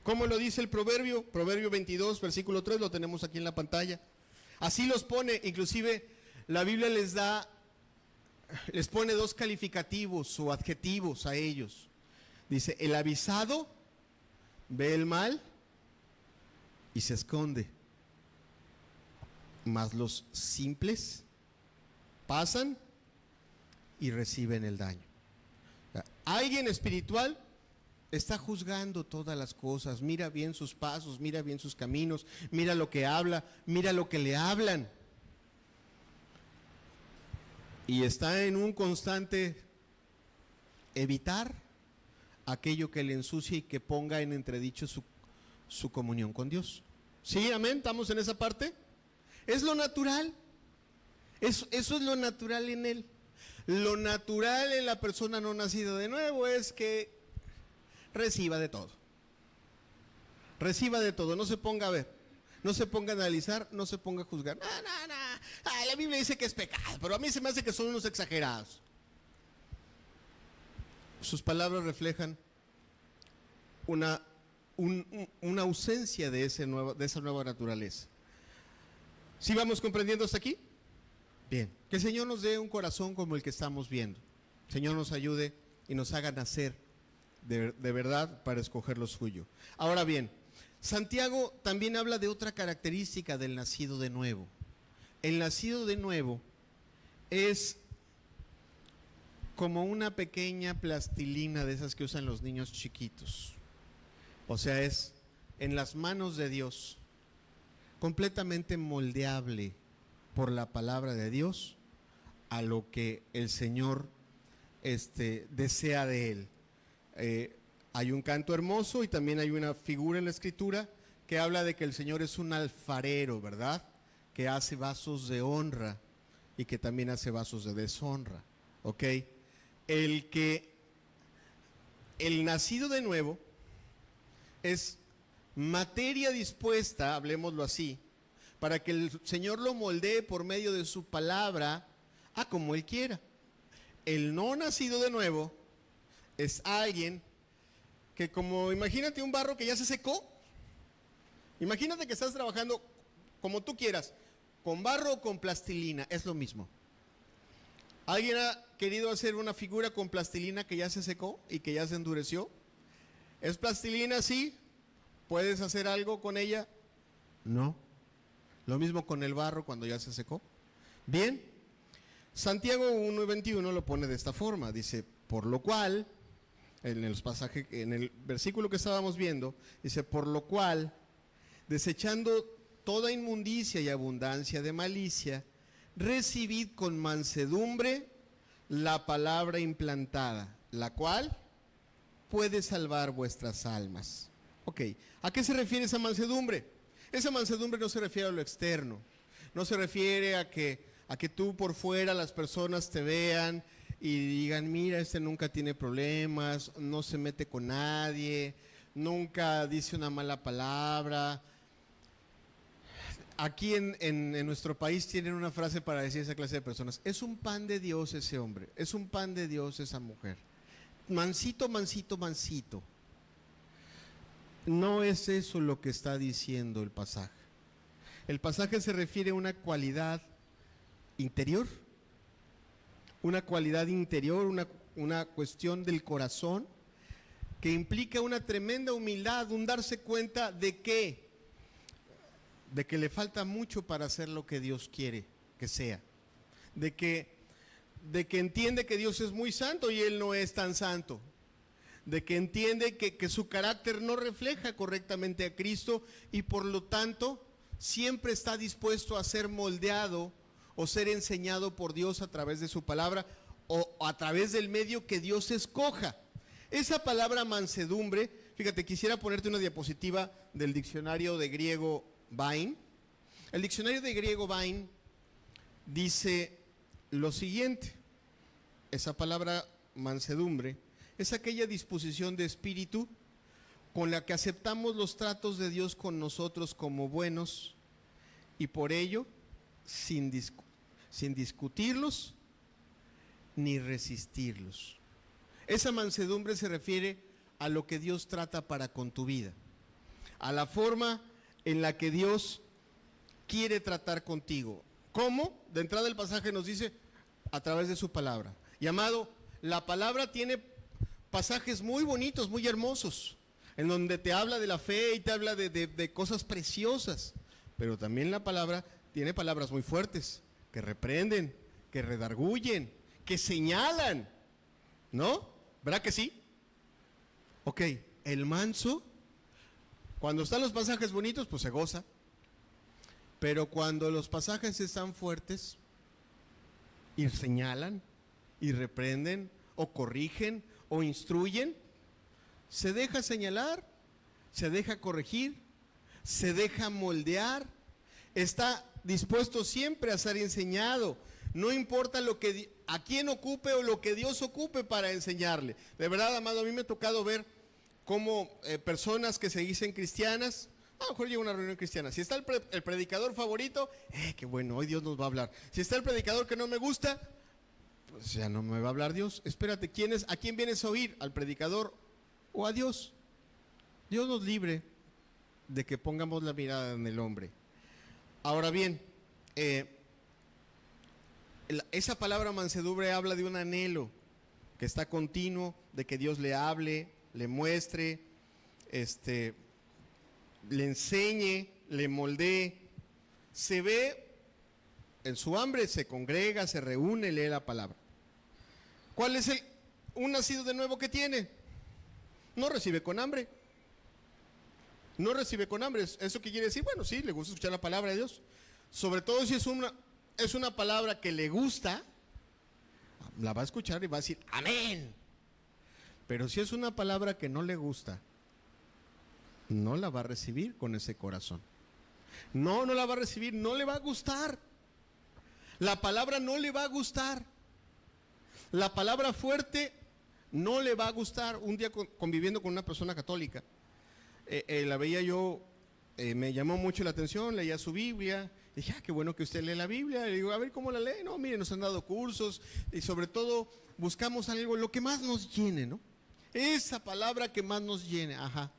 ¿Cómo lo dice el proverbio? Proverbio 22, versículo 3, lo tenemos aquí en la pantalla. Así los pone, inclusive la Biblia les pone dos calificativos o adjetivos a ellos. Dice, el avisado ve el mal y se esconde, mas los simples pasan y reciben el daño. Alguien espiritual está juzgando todas las cosas, mira bien sus pasos, mira bien sus caminos, mira lo que habla, mira lo que le hablan. Y está en un constante evitar aquello que le ensucie y que ponga en entredicho su comunión con Dios. ¿Sí, amén? ¿Estamos en esa parte? Es lo natural. Eso es lo natural en él. Lo natural en la persona no nacida de nuevo es que reciba de todo. Reciba de todo, no se ponga a ver, no se ponga a analizar, no se ponga a juzgar. No. La Biblia dice que es pecado, pero a mí se me hace que son unos exagerados. Sus palabras reflejan una ausencia de esa nueva naturaleza. ¿Sí vamos comprendiendo hasta aquí? Bien, que el Señor nos dé un corazón como el que estamos viendo. El Señor nos ayude y nos haga nacer de verdad para escoger lo suyo. Ahora bien, Santiago también habla de otra característica del nacido de nuevo. El nacido de nuevo es como una pequeña plastilina de esas que usan los niños chiquitos. O sea, es en las manos de Dios, completamente moldeable por la palabra de Dios a lo que el Señor desea de él. Hay un canto hermoso y también hay una figura en la Escritura que habla de que el Señor es un alfarero, ¿verdad? Que hace vasos de honra y que también hace vasos de deshonra, ¿ok? El nacido de nuevo es materia dispuesta, hablemoslo así, para que el Señor lo moldee por medio de su palabra a como Él quiera. El no nacido de nuevo es alguien que, como imagínate un barro que ya se secó, imagínate que estás trabajando como tú quieras, con barro o con plastilina, es lo mismo. ¿Alguien ha querido hacer una figura con plastilina que ya se secó y que ya se endureció? ¿Es plastilina? Sí. ¿Puedes hacer algo con ella? No. Lo mismo con el barro cuando ya se secó. Bien, Santiago 1:21 lo pone de esta forma, dice, por lo cual, en el versículo que estábamos viendo, dice, por lo cual, desechando toda inmundicia y abundancia de malicia, recibid con mansedumbre la palabra implantada, la cual puede salvar vuestras almas. Ok, ¿a qué se refiere esa mansedumbre? Esa mansedumbre no se refiere a lo externo, no se refiere a que tú por fuera las personas te vean y digan, mira, este nunca tiene problemas, no se mete con nadie, nunca dice una mala palabra. Aquí en nuestro país tienen una frase para decir a esa clase de personas: es un pan de Dios ese hombre, es un pan de Dios esa mujer. Mansito, mansito, mansito. No es eso lo que está diciendo el pasaje. El pasaje se refiere a una cualidad interior, una cuestión del corazón que implica una tremenda humildad, un darse cuenta de que le falta mucho para hacer lo que Dios quiere que sea, de que entiende que Dios es muy santo y Él no es tan santo, de que entiende que su carácter no refleja correctamente a Cristo y por lo tanto siempre está dispuesto a ser moldeado o ser enseñado por Dios a través de su palabra o a través del medio que Dios escoja. Esa palabra mansedumbre, fíjate, quisiera ponerte una diapositiva del diccionario de griego Vine. El diccionario de griego Vine dice lo siguiente: esa palabra mansedumbre es aquella disposición de espíritu con la que aceptamos los tratos de Dios con nosotros como buenos y por ello sin discutirlos ni resistirlos. Esa mansedumbre se refiere a lo que Dios trata para con tu vida, a la forma en la que Dios quiere tratar contigo. ¿Cómo? De entrada el pasaje nos dice a través de su palabra. Y amado, la palabra tiene pasajes muy bonitos, muy hermosos, en donde te habla de la fe y te habla de cosas preciosas, pero también la palabra tiene palabras muy fuertes, que reprenden, que redarguyen, que señalan, ¿no? ¿Verdad que sí? Ok, el manso, cuando están los pasajes bonitos, pues se goza, pero cuando los pasajes están fuertes y señalan y reprenden o corrigen o instruyen, se deja señalar, se deja corregir, se deja moldear, está dispuesto siempre a ser enseñado, no importa a quién ocupe o lo que Dios ocupe para enseñarle. De verdad, amado, a mí me ha tocado ver cómo personas que se dicen cristianas, a lo mejor llega a una reunión cristiana, si está el predicador favorito, qué bueno, hoy Dios nos va a hablar. Si está el predicador que no me gusta, pues ya no me va a hablar Dios. Espérate, ¿a quién vienes a oír? ¿Al predicador o a Dios? Dios nos libre de que pongamos la mirada en el hombre. Ahora bien, esa palabra mansedumbre habla de un anhelo que está continuo, de que Dios le hable, le muestre, le enseñe, le moldee. Se ve en su hambre, se congrega, se reúne, lee la palabra. ¿Cuál es un nacido de nuevo que tiene? No recibe con hambre. No recibe con hambre. ¿Eso qué quiere decir? Bueno, sí, le gusta escuchar la palabra de Dios. Sobre todo si es una palabra que le gusta, la va a escuchar y va a decir amén. Pero si es una palabra que no le gusta, no la va a recibir con ese corazón. No la va a recibir, no le va a gustar. La palabra no le va a gustar. La palabra fuerte no le va a gustar. Un día conviviendo con una persona católica, la veía yo, me llamó mucho la atención, leía su Biblia. Dije, qué bueno que usted lee la Biblia. Le digo, a ver cómo la lee. No, mire, nos han dado cursos y sobre todo buscamos algo, lo que más nos llene, ¿no? Esa palabra que más nos llene, ajá.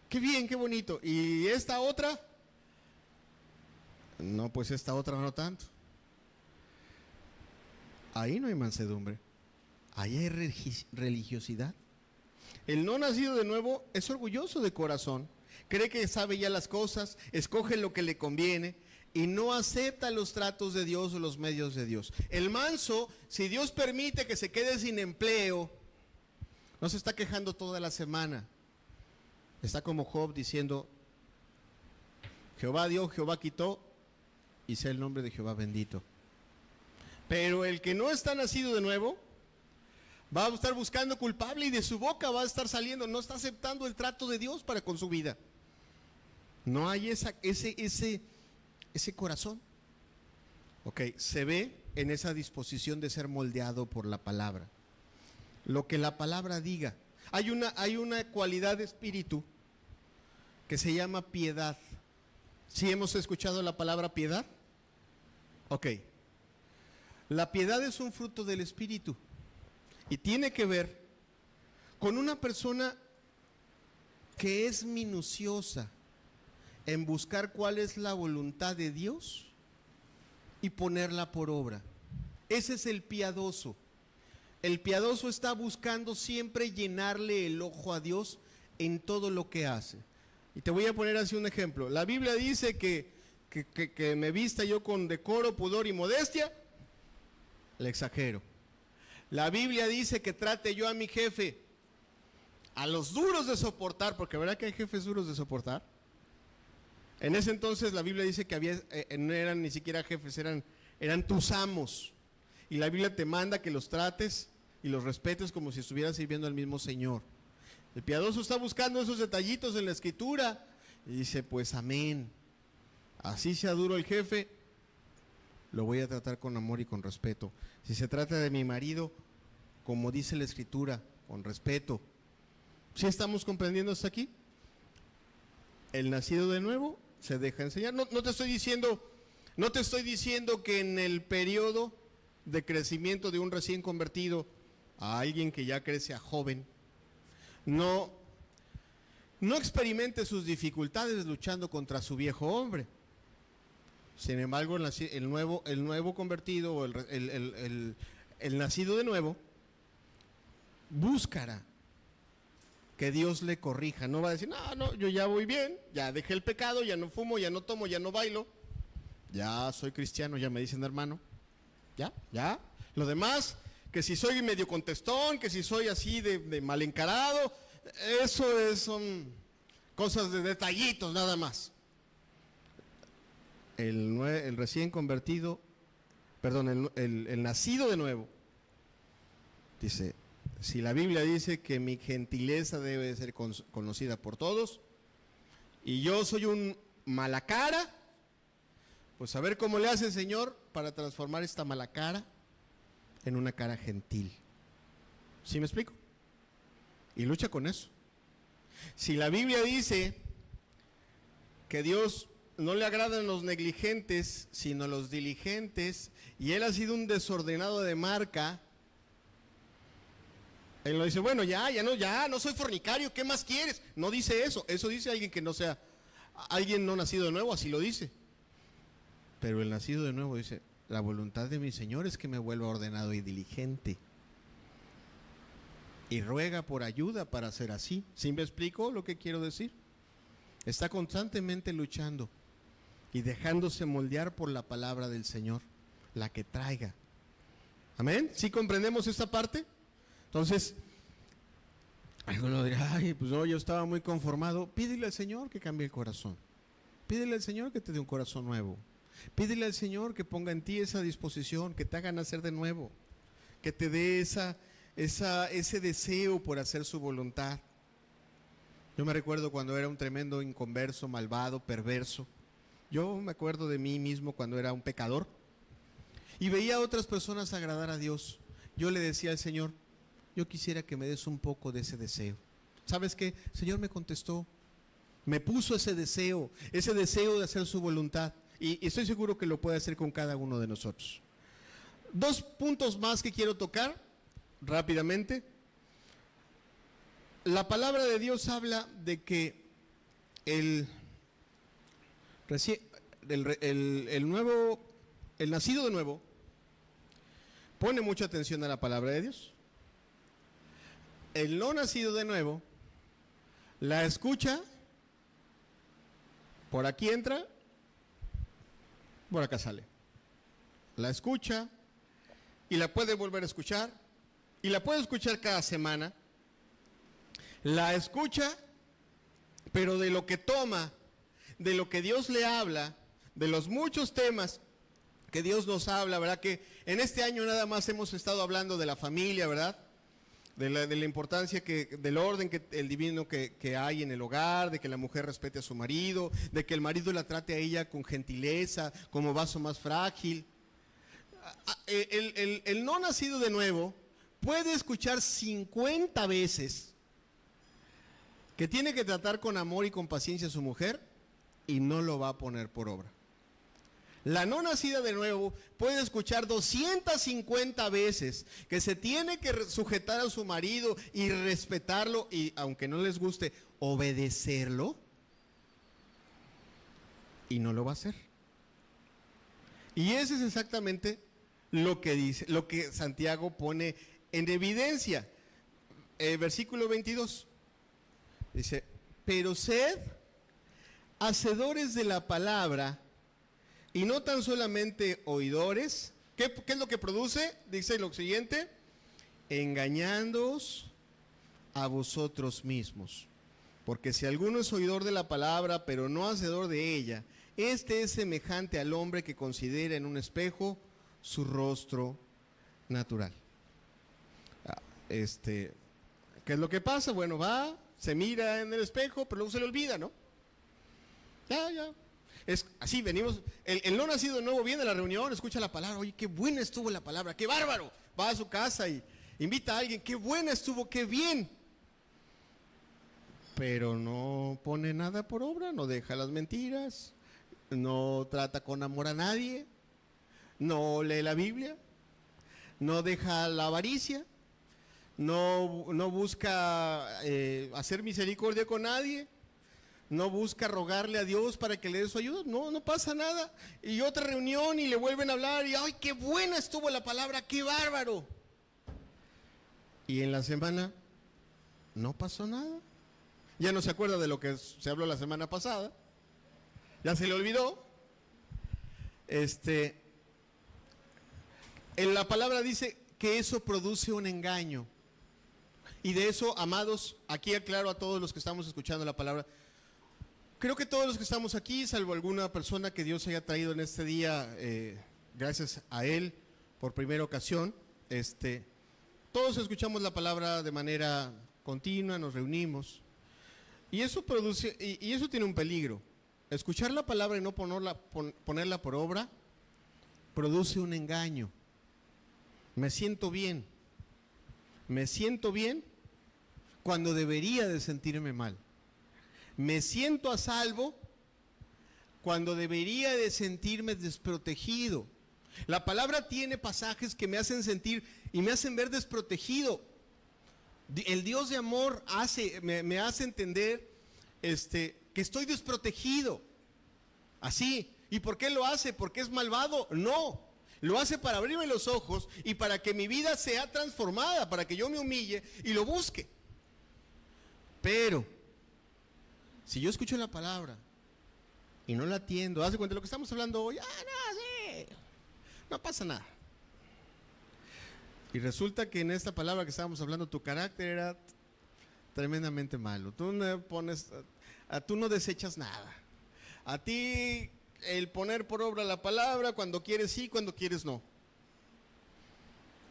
Qué bien, qué bonito. ¿Y esta otra? No, pues esta otra no tanto. Ahí no hay mansedumbre, ahí hay religiosidad. El no nacido de nuevo es orgulloso de corazón, cree que sabe ya las cosas, escoge lo que le conviene y no acepta los tratos de Dios o los medios de Dios. El manso, si Dios permite que se quede sin empleo, no se está quejando toda la semana. Está como Job diciendo, Jehová dio, Jehová quitó, y sea el nombre de Jehová bendito. Pero el que no está nacido de nuevo, Va a estar buscando culpable y de su boca va a estar saliendo, no está aceptando el trato de Dios para con su vida. No hay ese corazón. Ok, se ve en esa disposición de ser moldeado por la palabra. Lo que la palabra diga. Hay una cualidad de espíritu que se llama piedad. ¿Sí hemos escuchado la palabra piedad? Ok. La piedad es un fruto del espíritu y tiene que ver con una persona que es minuciosa en buscar cuál es la voluntad de Dios y ponerla por obra. Ese es el piadoso. El piadoso está buscando siempre llenarle el ojo a Dios en todo lo que hace. Y te voy a poner así un ejemplo. La Biblia dice que me vista yo con decoro, pudor y modestia. Le exagero. La Biblia dice que trate yo a mi jefe, a los duros de soportar, porque ¿verdad que hay jefes duros de soportar? En ese entonces la Biblia dice que no eran ni siquiera jefes, eran tus amos. Y la Biblia te manda que los trates y los respetes como si estuvieras sirviendo al mismo Señor. El piadoso está buscando esos detallitos en la escritura y dice, pues amén. Así sea duro el jefe, lo voy a tratar con amor y con respeto. Si se trata de mi marido, como dice la escritura, con respeto. ¿Sí estamos comprendiendo hasta aquí? El nacido de nuevo se deja enseñar. No te estoy diciendo que en el periodo de crecimiento de un recién convertido a alguien que ya crece a joven, no experimente sus dificultades luchando contra su viejo hombre. Sin embargo, el nuevo convertido o el nacido de nuevo buscará que Dios le corrija. No va a decir, no, yo ya voy bien, ya dejé el pecado, ya no fumo, ya no tomo, ya no bailo, ya soy cristiano, ya me dicen hermano, ya. Lo demás, que si soy medio contestón, que si soy así de mal encarado, eso son cosas de detallitos nada más. El recién convertido, perdón, el nacido de nuevo, dice, si la Biblia dice que mi gentileza debe ser conocida por todos, y yo soy un mala cara, pues a ver cómo le hace el Señor para transformar esta mala cara en una cara gentil. ¿Sí me explico? Y lucha con eso. Si la Biblia dice que Dios no le agradan los negligentes, sino los diligentes, y él ha sido un desordenado de marca, él no dice, bueno, ya no soy fornicario, ¿qué más quieres? No dice eso, eso dice alguien que no sea, alguien no nacido de nuevo, así lo dice. Pero el nacido de nuevo dice, la voluntad de mi Señor es que me vuelva ordenado y diligente. Y ruega por ayuda para ser así. ¿Sí me explico lo que quiero decir? Está constantemente luchando y dejándose moldear por la palabra del Señor, la que traiga. ¿Amén? ¿Sí comprendemos esta parte? Entonces, alguno dirá, ay, pues no, yo estaba muy conformado. Pídele al Señor que cambie el corazón. Pídele al Señor que te dé un corazón nuevo. Pídele al Señor que ponga en ti esa disposición, que te haga nacer de nuevo, que te dé ese deseo por hacer su voluntad. Yo me recuerdo cuando era un tremendo inconverso, malvado, perverso. Yo me acuerdo de mí mismo cuando era un pecador y veía a otras personas agradar a Dios. Yo le decía al Señor, yo quisiera que me des un poco de ese deseo. ¿Sabes qué? El Señor me contestó, me puso ese deseo de hacer su voluntad. Y estoy seguro que lo puede hacer con cada uno de nosotros. Dos puntos más que quiero tocar rápidamente. La palabra de Dios habla de que el nacido de nuevo pone mucha atención a la palabra de Dios. El no nacido de nuevo la escucha, por aquí entra, por acá sale. La escucha y la puede volver a escuchar y la puede escuchar cada semana. La escucha, pero de lo que toma, de lo que Dios le habla, de los muchos temas que Dios nos habla, ¿verdad? Que en este año nada más hemos estado hablando de la familia, ¿verdad? de la importancia del orden el divino que hay en el hogar, de que la mujer respete a su marido, de que el marido la trate a ella con gentileza, como vaso más frágil. El no nacido de nuevo puede escuchar 50 veces que tiene que tratar con amor y con paciencia a su mujer y no lo va a poner por obra. La no nacida de nuevo puede escuchar 250 veces que se tiene que sujetar a su marido y respetarlo y, aunque no les guste, obedecerlo, y no lo va a hacer. Y ese es exactamente lo que dice, lo que Santiago pone en evidencia. Versículo 22 dice: pero sed hacedores de la palabra y no tan solamente oidores. ¿Qué es lo que produce? Dice lo siguiente: engañándoos a vosotros mismos. Porque si alguno es oidor de la palabra, pero no hacedor de ella, este es semejante al hombre que considera en un espejo su rostro natural. ¿Qué es lo que pasa? Bueno, va, se mira en el espejo, pero luego se le olvida, ¿no? Ya. Es así, venimos, el no nacido de nuevo viene a la reunión, escucha la palabra, oye, qué buena estuvo la palabra, qué bárbaro. Va a su casa y invita a alguien, qué buena estuvo, qué bien. Pero no pone nada por obra, no deja las mentiras, no trata con amor a nadie, no lee la Biblia, no deja la avaricia, no busca hacer misericordia con nadie, no busca rogarle a Dios para que le dé su ayuda. No pasa nada. Y otra reunión y le vuelven a hablar y ¡ay, qué buena estuvo la palabra, qué bárbaro! Y en la semana no pasó nada. Ya no se acuerda de lo que se habló la semana pasada, ya se le olvidó. En la palabra dice que eso produce un engaño. Y de eso, amados, aquí aclaro a todos los que estamos escuchando la palabra. Creo que todos los que estamos aquí, salvo alguna persona que Dios haya traído en este día, gracias a Él, por primera ocasión, todos escuchamos la palabra de manera continua, nos reunimos. Y eso produce, y eso tiene un peligro. Escuchar la palabra y no ponerla por obra, produce un engaño. Me siento bien cuando debería de sentirme mal. Me siento a salvo cuando debería de sentirme desprotegido. La palabra tiene pasajes que me hacen sentir y me hacen ver desprotegido. El Dios de amor me hace entender que estoy desprotegido. Así. ¿Y por qué lo hace? ¿Porque es malvado? No. Lo hace para abrirme los ojos y para que mi vida sea transformada, para que yo me humille y lo busque. Pero si yo escucho la palabra y no la atiendo, haz de cuenta de lo que estamos hablando hoy, no pasa nada. Y resulta que en esta palabra que estábamos hablando, tu carácter era tremendamente malo. Tú no desechas nada. A ti el poner por obra la palabra, cuando quieres sí, cuando quieres no.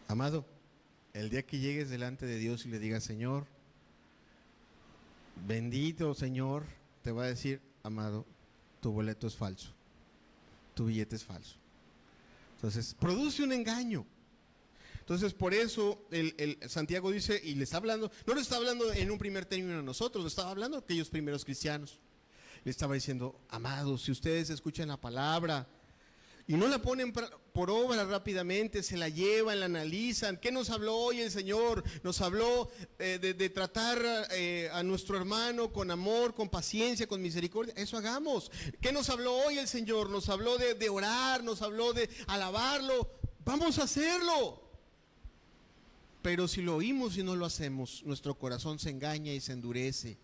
Amado, el día que llegues delante de Dios y le digas: Señor, bendito Señor, te va a decir: amado, tu boleto es falso, tu billete es falso. Entonces, produce un engaño. Entonces, por eso Santiago dice, y le está hablando, no le está hablando en un primer término a nosotros, le estaba hablando a aquellos primeros cristianos. Le estaba diciendo: amados, si ustedes escuchan la palabra y no la ponen por obra rápidamente, se la llevan, la analizan. ¿Qué nos habló hoy el Señor? Nos habló de tratar a nuestro hermano con amor, con paciencia, con misericordia. Eso hagamos. ¿Qué nos habló hoy el Señor? Nos habló de orar, nos habló de alabarlo. Vamos a hacerlo. Pero si lo oímos y no lo hacemos, nuestro corazón se engaña y se endurece.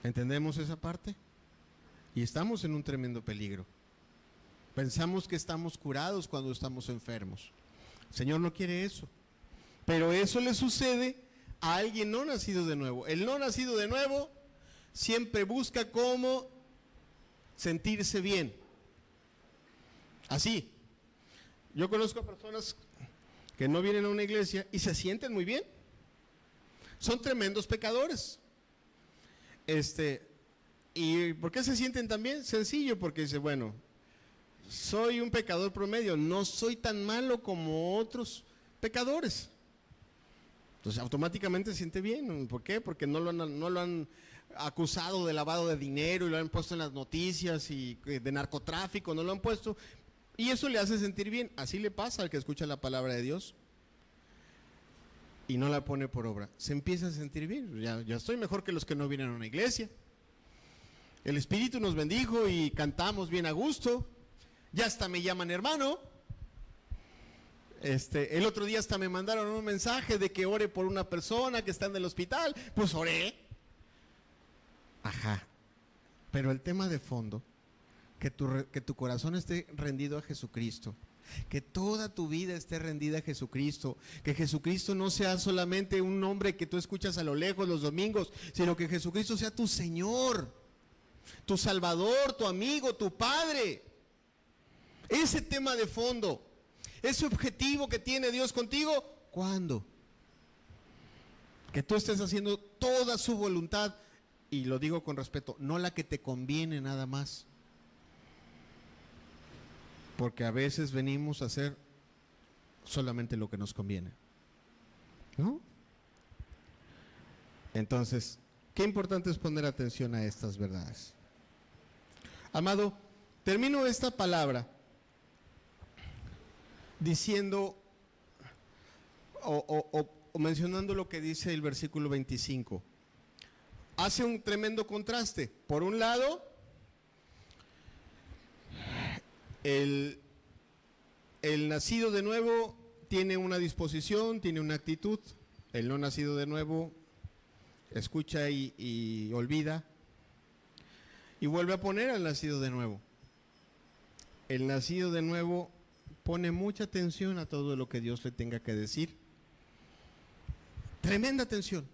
¿Entendemos esa parte? Y estamos en un tremendo peligro. Pensamos que estamos curados cuando estamos enfermos. El Señor no quiere eso. Pero eso le sucede a alguien no nacido de nuevo. El no nacido de nuevo siempre busca cómo sentirse bien. Así. Yo conozco a personas que no vienen a una iglesia y se sienten muy bien. Son tremendos pecadores. ¿Y por qué se sienten tan bien? Sencillo, porque dice, bueno, soy un pecador promedio, no soy tan malo como otros pecadores. Entonces automáticamente se siente bien. ¿Por qué? Porque no lo han acusado de lavado de dinero y lo han puesto en las noticias y de narcotráfico, no lo han puesto. Y eso le hace sentir bien. Así le pasa al que escucha la palabra de Dios y no la pone por obra. Se empieza a sentir bien. Ya estoy mejor que los que no vienen a una iglesia. El Espíritu nos bendijo y cantamos bien a gusto. Ya hasta me llaman hermano. El otro día hasta me mandaron un mensaje de que ore por una persona que está en el hospital. Pues oré. Ajá. Pero el tema de fondo, que tu corazón esté rendido a Jesucristo, que toda tu vida esté rendida a Jesucristo, que Jesucristo no sea solamente un nombre que tú escuchas a lo lejos los domingos, sino que Jesucristo sea tu Señor, tu Salvador, tu amigo, tu Padre. Ese tema de fondo, ese objetivo que tiene Dios contigo, ¿cuándo? Que tú estés haciendo toda su voluntad, y lo digo con respeto, no la que te conviene nada más. Porque a veces venimos a hacer solamente lo que nos conviene, ¿no? Entonces, qué importante es poner atención a estas verdades. Amado, termino esta palabra diciendo o mencionando lo que dice el versículo 25. Hace un tremendo contraste. Por un lado, el nacido de nuevo tiene una disposición, tiene una actitud. El no nacido de nuevo escucha y olvida. Y vuelve a poner al nacido de nuevo. El nacido de nuevo pone mucha atención a todo lo que Dios le tenga que decir. Tremenda atención.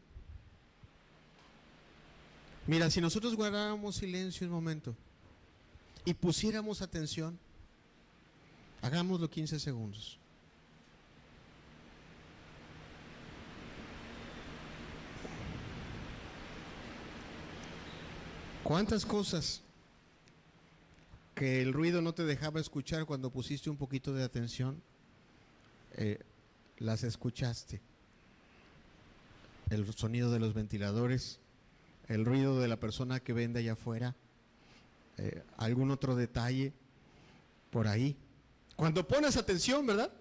Mira, si nosotros guardáramos silencio un momento y pusiéramos atención, hagámoslo 15 segundos. ¿Cuántas cosas que el ruido no te dejaba escuchar cuando pusiste un poquito de atención, las escuchaste? El sonido de los ventiladores, el ruido de la persona que vende allá afuera, algún otro detalle por ahí. Cuando pones atención, ¿verdad?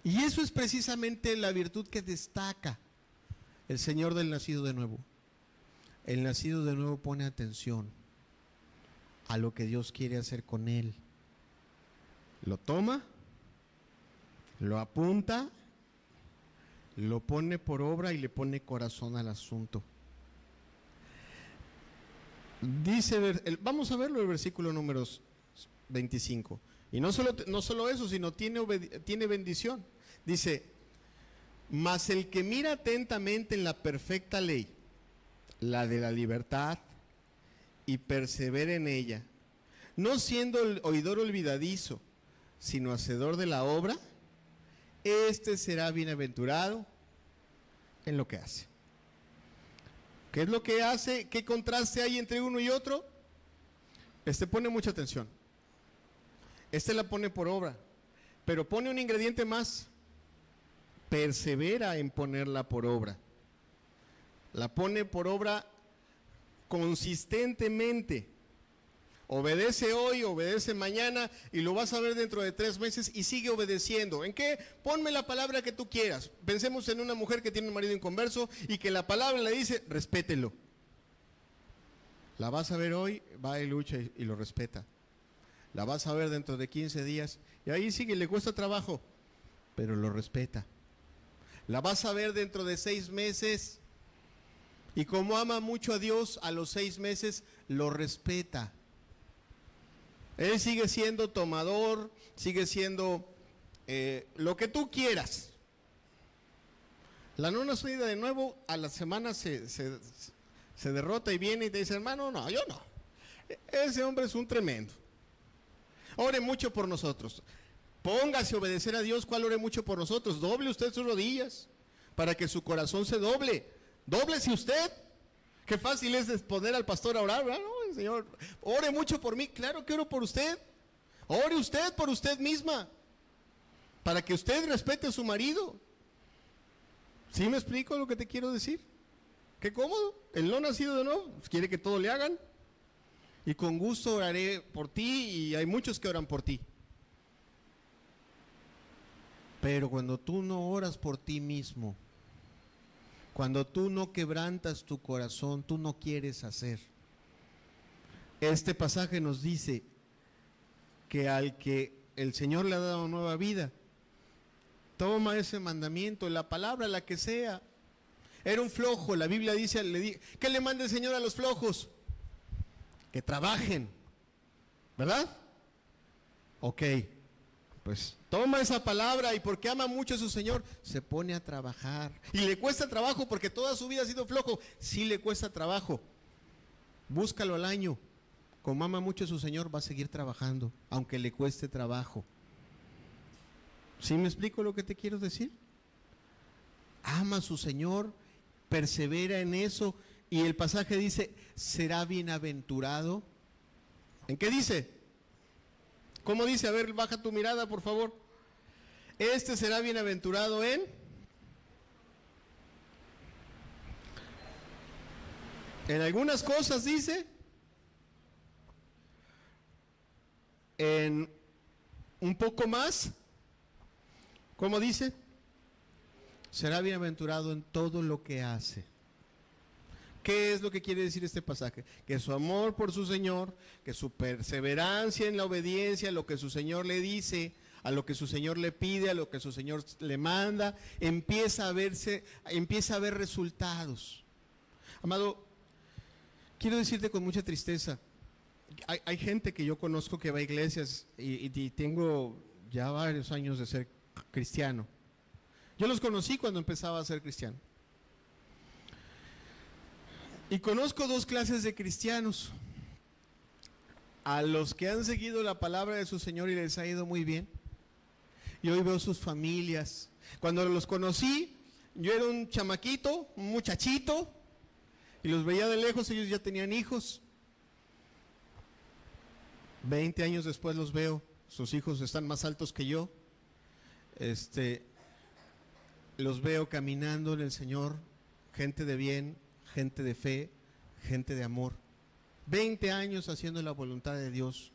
Y eso es precisamente la virtud que destaca el Señor del nacido de nuevo. El nacido de nuevo pone atención a lo que Dios quiere hacer con él. Lo toma, lo apunta, lo pone por obra y le pone corazón al asunto. Dice, vamos a verlo el versículo número 25. Y no solo eso, sino tiene bendición. Dice, mas el que mira atentamente en la perfecta ley, la de la libertad, y persevera en ella, no siendo el oidor olvidadizo, sino hacedor de la obra, este será bienaventurado en lo que hace. ¿Qué es lo que hace? ¿Qué contraste hay entre uno y otro? Pone mucha atención. La pone por obra, pero pone un ingrediente más. Persevera en ponerla por obra. La pone por obra consistentemente. Obedece hoy, obedece mañana y lo vas a ver dentro de 3 meses y sigue obedeciendo. ¿En qué? Ponme la palabra que tú quieras. Pensemos en una mujer que tiene un marido inconverso y que la palabra le dice, respételo. La vas a ver hoy, va y lucha y lo respeta. La vas a ver dentro de 15 días y ahí sigue, le cuesta trabajo, pero lo respeta. La vas a ver dentro de 6 meses y como ama mucho a Dios, a los 6 meses lo respeta. Él sigue siendo tomador, sigue siendo lo que tú quieras. La no nacida de nuevo a la semana se derrota y viene y te dice, hermano, no, yo no. Ese hombre es un tremendo. Ore mucho por nosotros. Póngase a obedecer a Dios. ¿Cuál ore mucho por nosotros? Doble usted sus rodillas para que su corazón se doble. Dóblese usted. Qué fácil es poner al pastor a orar, ¿verdad? No, Señor, ore mucho por mí. Claro que oro por usted. Ore usted por usted misma, para que usted respete a su marido. ¿Sí me explico lo que te quiero decir? Qué cómodo. El no nacido de nuevo quiere que todo le hagan. Y con gusto oraré por ti, y hay muchos que oran por ti. Pero cuando tú no oras por ti mismo, cuando tú no quebrantas tu corazón, tú no quieres hacer. Este pasaje nos dice que al que el Señor le ha dado nueva vida, toma ese mandamiento, la palabra, la que sea. Era un flojo, la Biblia dice, ¿qué le manda el Señor a los flojos? Que trabajen, ¿verdad? Ok, pues toma esa palabra, y porque ama mucho a su Señor, se pone a trabajar. Y le cuesta trabajo porque toda su vida ha sido flojo. Sí le cuesta trabajo. Búscalo al año. Como ama mucho a su Señor, va a seguir trabajando, aunque le cueste trabajo. ¿Sí me explico lo que te quiero decir? Ama a su Señor, persevera en eso, y el pasaje dice, será bienaventurado. ¿En qué dice? ¿Cómo dice? A ver, baja tu mirada, por favor. Este será bienaventurado en algunas cosas, dice. En un poco más. ¿Cómo dice? Será bienaventurado en todo lo que hace. ¿Qué es lo que quiere decir este pasaje? Que su amor por su Señor, que su perseverancia en la obediencia a lo que su Señor le dice, a lo que su Señor le pide, a lo que su Señor le manda, empieza a ver resultados. Amado, quiero decirte con mucha tristeza, hay gente que yo conozco que va a iglesias, y tengo ya varios años de ser cristiano. Yo los conocí cuando empezaba a ser cristiano. Y conozco dos clases de cristianos: a los que han seguido la palabra de su Señor y les ha ido muy bien, y hoy veo sus familias. Cuando los conocí, yo era un chamaquito, un muchachito, y los veía de lejos. Ellos ya tenían hijos. 20 años después los veo, sus hijos están más altos que yo. Los veo caminando en el Señor, gente de bien, gente de fe, gente de amor. 20 años haciendo la voluntad de Dios,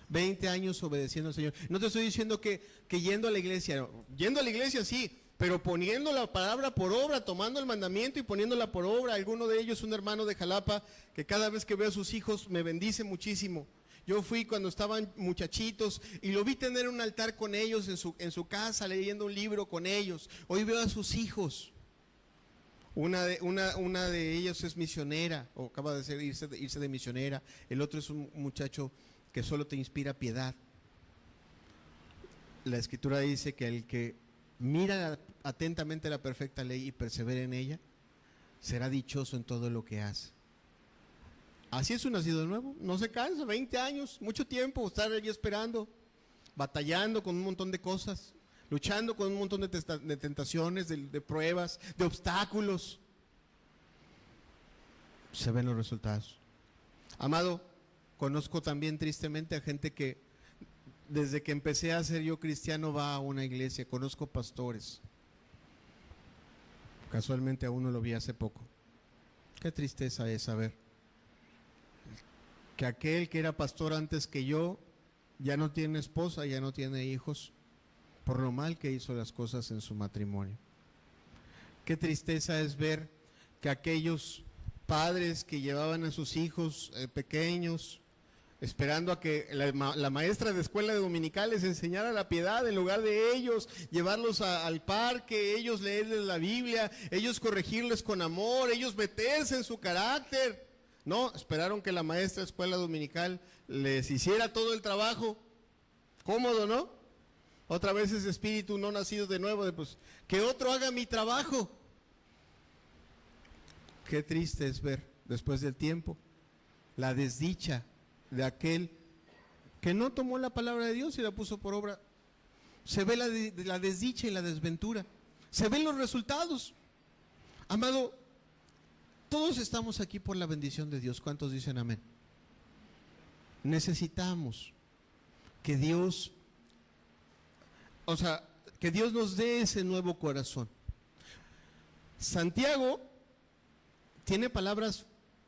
20 años obedeciendo al Señor. No te estoy diciendo que yendo a la iglesia, no. Yendo a la iglesia sí, pero poniendo la palabra por obra, tomando el mandamiento y poniéndola por obra. Alguno de ellos, un hermano de Jalapa, que cada vez que veo a sus hijos me bendice muchísimo. Yo fui cuando estaban muchachitos y lo vi tener un altar con ellos en su casa, leyendo un libro con ellos. Hoy veo a sus hijos. Una de ellas es misionera, o acaba de irse de misionera. El otro es un muchacho que solo te inspira piedad. La Escritura dice que el que mira atentamente la perfecta ley y persevera en ella, será dichoso en todo lo que hace. Así es un nacido de nuevo, no se cansa. 20 años, mucho tiempo estar allí esperando, batallando con un montón de cosas, luchando con un montón de tentaciones, de pruebas, de obstáculos. Se ven los resultados. Amado, conozco también tristemente a gente que desde que empecé a ser yo cristiano va a una iglesia. Conozco pastores. Casualmente a uno lo vi hace poco. Qué tristeza es saber que aquel que era pastor antes que yo ya no tiene esposa, ya no tiene hijos, por lo mal que hizo las cosas en su matrimonio. Qué tristeza es ver que aquellos padres que llevaban a sus hijos pequeños, esperando a que la maestra de escuela de dominical les enseñara la piedad, en lugar de ellos llevarlos al parque, ellos leerles la Biblia, ellos corregirles con amor, ellos meterse en su carácter. No, esperaron que la maestra de escuela dominical les hiciera todo el trabajo. Cómodo, ¿no? Otra vez ese espíritu no nacido de nuevo, pues que otro haga mi trabajo. Qué triste es ver después del tiempo la desdicha de aquel que no tomó la palabra de Dios y la puso por obra. se ve la desdicha y la desventura, se ven los resultados. Amado, todos estamos aquí por la bendición de Dios. ¿Cuántos dicen amén? Necesitamos que Dios, que Dios nos dé ese nuevo corazón. Santiago tiene palabras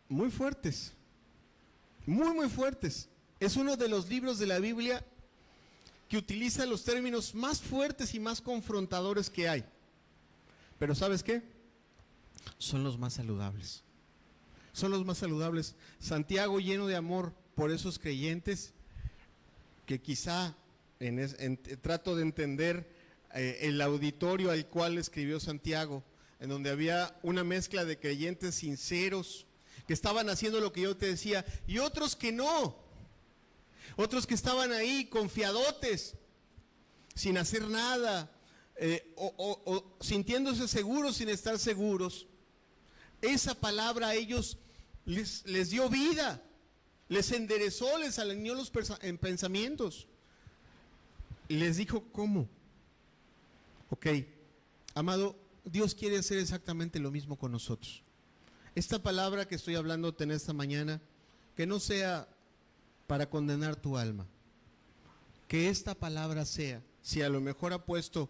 muy fuertes, muy fuertes. Es uno de los libros de la Biblia que utiliza los términos más fuertes y más confrontadores que hay. Pero ¿sabes qué? Son los más saludables. Son los más saludables. Santiago, lleno de amor por esos creyentes que quizá trato de entender el auditorio al cual escribió Santiago, en donde había una mezcla de creyentes sinceros que estaban haciendo lo que yo te decía, y otros que no, otros que estaban ahí confiadotes, sin hacer nada, o sintiéndose seguros sin estar seguros. Esa palabra a ellos les dio vida, les enderezó, les alineó los pensamientos. Y les dijo, ¿cómo? Ok, amado, Dios quiere hacer exactamente lo mismo con nosotros. Esta palabra que estoy hablándote en esta mañana, que no sea para condenar tu alma, que esta palabra sea, si a lo mejor ha puesto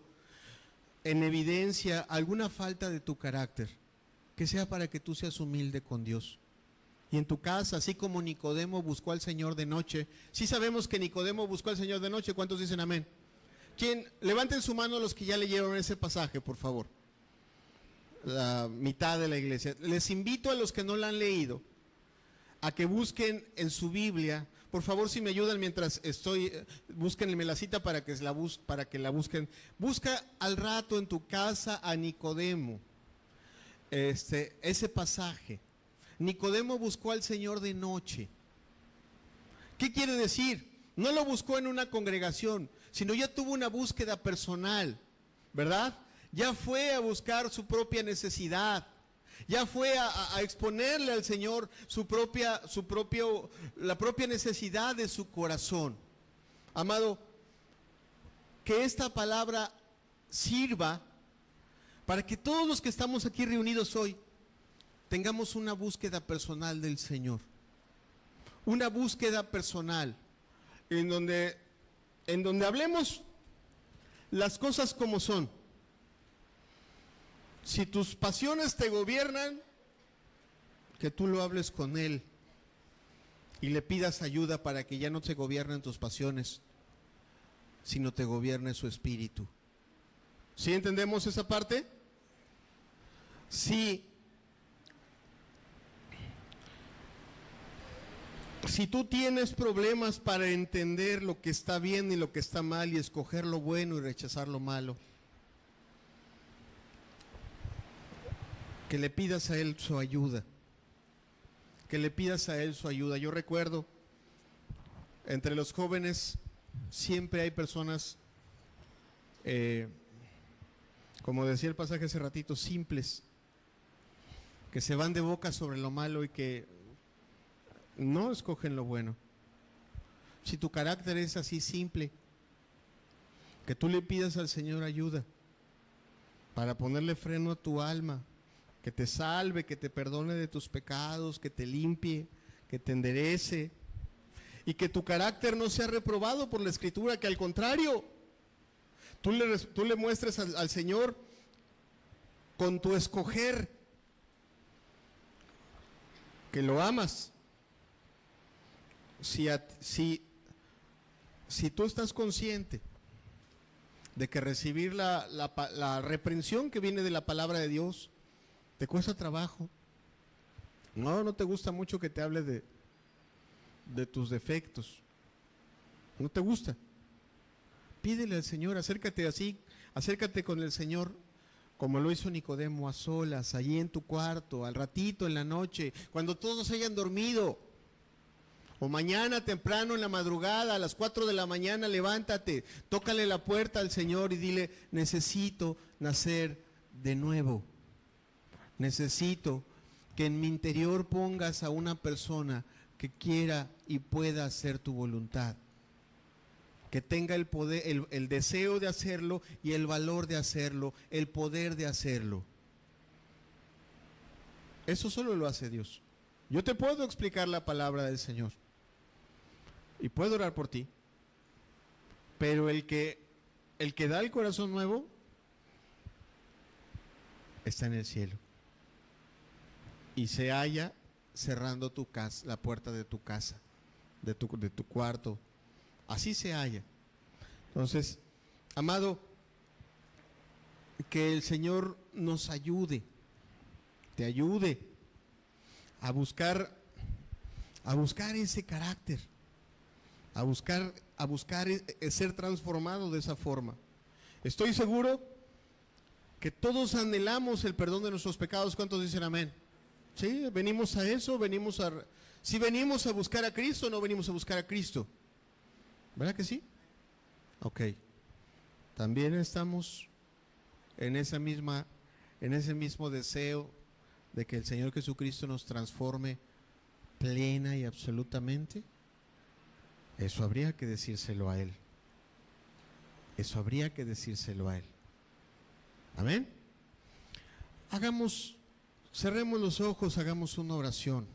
en evidencia alguna falta de tu carácter, que sea para que tú seas humilde con Dios. Y en tu casa, así como Nicodemo buscó al Señor de noche. Sí sabemos que Nicodemo buscó al Señor de noche. ¿Cuántos dicen amén? ¿Quién? Levanten su mano los que ya leyeron ese pasaje, por favor. La mitad de la iglesia. Les invito a los que no la han leído a que busquen en su Biblia. Por favor, si me ayudan mientras estoy, búsquenme la cita para que la busquen. Busca al rato en tu casa a Nicodemo. Ese pasaje. Nicodemo buscó al Señor de noche. ¿Qué quiere decir? No lo buscó en una congregación, sino ya tuvo una búsqueda personal, ¿verdad? Ya fue a buscar su propia necesidad, ya fue a exponerle al Señor la propia necesidad de su corazón. Amado, que esta palabra sirva para que todos los que estamos aquí reunidos hoy tengamos una búsqueda personal del Señor. Una búsqueda personal en donde hablemos las cosas como son. Si tus pasiones te gobiernan, que tú lo hables con Él y le pidas ayuda para que ya no te gobiernen tus pasiones, sino te gobierne su espíritu. ¿Sí entendemos esa parte? Sí. Si tú tienes problemas para entender lo que está bien y lo que está mal y escoger lo bueno y rechazar lo malo, que le pidas a Él su ayuda. Que le pidas a Él su ayuda. Yo recuerdo, entre los jóvenes siempre hay personas, como decía el pasaje hace ratito, simples, que se van de boca sobre lo malo y que no escogen lo bueno. Si tu carácter es así simple, que tú le pidas al Señor ayuda para ponerle freno a tu alma, que te salve, que te perdone de tus pecados, que te limpie, que te enderece, y que tu carácter no sea reprobado por la Escritura, que al contrario, tú le muestres al Señor con tu escoger que lo amas. Si tú estás consciente de que recibir la reprensión que viene de la palabra de Dios te cuesta trabajo, no te gusta mucho que te hable de tus defectos, no te gusta, pídele al Señor, acércate con el Señor como lo hizo Nicodemo, a solas, allí en tu cuarto, al ratito, en la noche, cuando todos hayan dormido. O mañana temprano en la madrugada, a las 4 de la mañana, levántate, tócale la puerta al Señor y dile, necesito nacer de nuevo. Necesito que en mi interior pongas a una persona que quiera y pueda hacer tu voluntad. que tenga el poder, el deseo de hacerlo y el valor de hacerlo, el poder de hacerlo. Eso solo lo hace Dios. Yo te puedo explicar la palabra del Señor y puedo orar por ti, pero el que da el corazón nuevo está en el cielo y se halla cerrando tu casa, la puerta de tu casa, de tu cuarto. Así se halla. Entonces, amado, que el Señor nos ayude, te ayude a buscar ese carácter, a buscar ser transformado de esa forma. Estoy seguro que todos anhelamos el perdón de nuestros pecados. ¿Cuántos dicen amén? Sí, venimos a eso, si venimos a buscar a Cristo, no venimos a buscar a Cristo. ¿Verdad que sí? Ok. También estamos en ese mismo deseo de que el Señor Jesucristo nos transforme plena y absolutamente. Eso habría que decírselo a Él. Eso habría que decírselo a Él. Amén. Cerremos los ojos, hagamos una oración.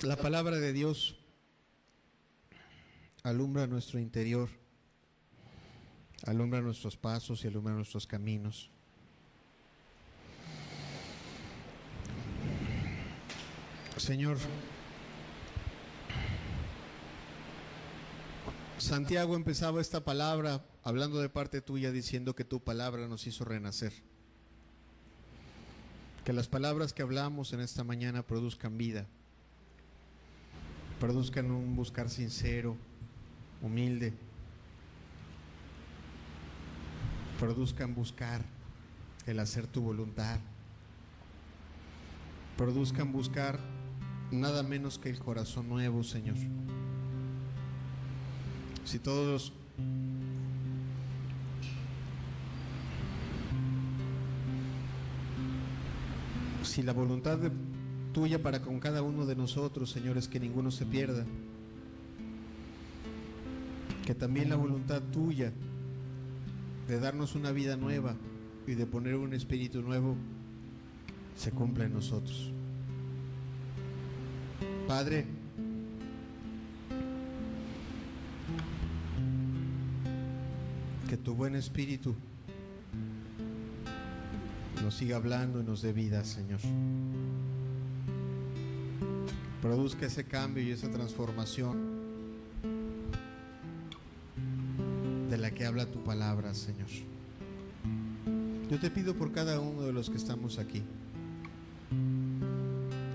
La palabra de Dios alumbra nuestro interior, alumbra nuestros pasos y alumbra nuestros caminos. Señor, Santiago empezaba esta palabra hablando de parte tuya, diciendo que tu palabra nos hizo renacer. Que las palabras que hablamos en esta mañana produzcan vida, produzcan un buscar sincero, humilde, produzcan buscar el hacer tu voluntad, produzcan buscar nada menos que el corazón nuevo, Señor. Si la voluntad tuya para con cada uno de nosotros, Señor, es que ninguno se pierda, que también la voluntad tuya de darnos una vida nueva y de poner un espíritu nuevo se cumpla en nosotros. Padre, que tu buen espíritu nos siga hablando y nos dé vida, Señor. Produzca ese cambio y esa transformación de la que habla tu palabra, Señor. Yo te pido por cada uno de los que estamos aquí,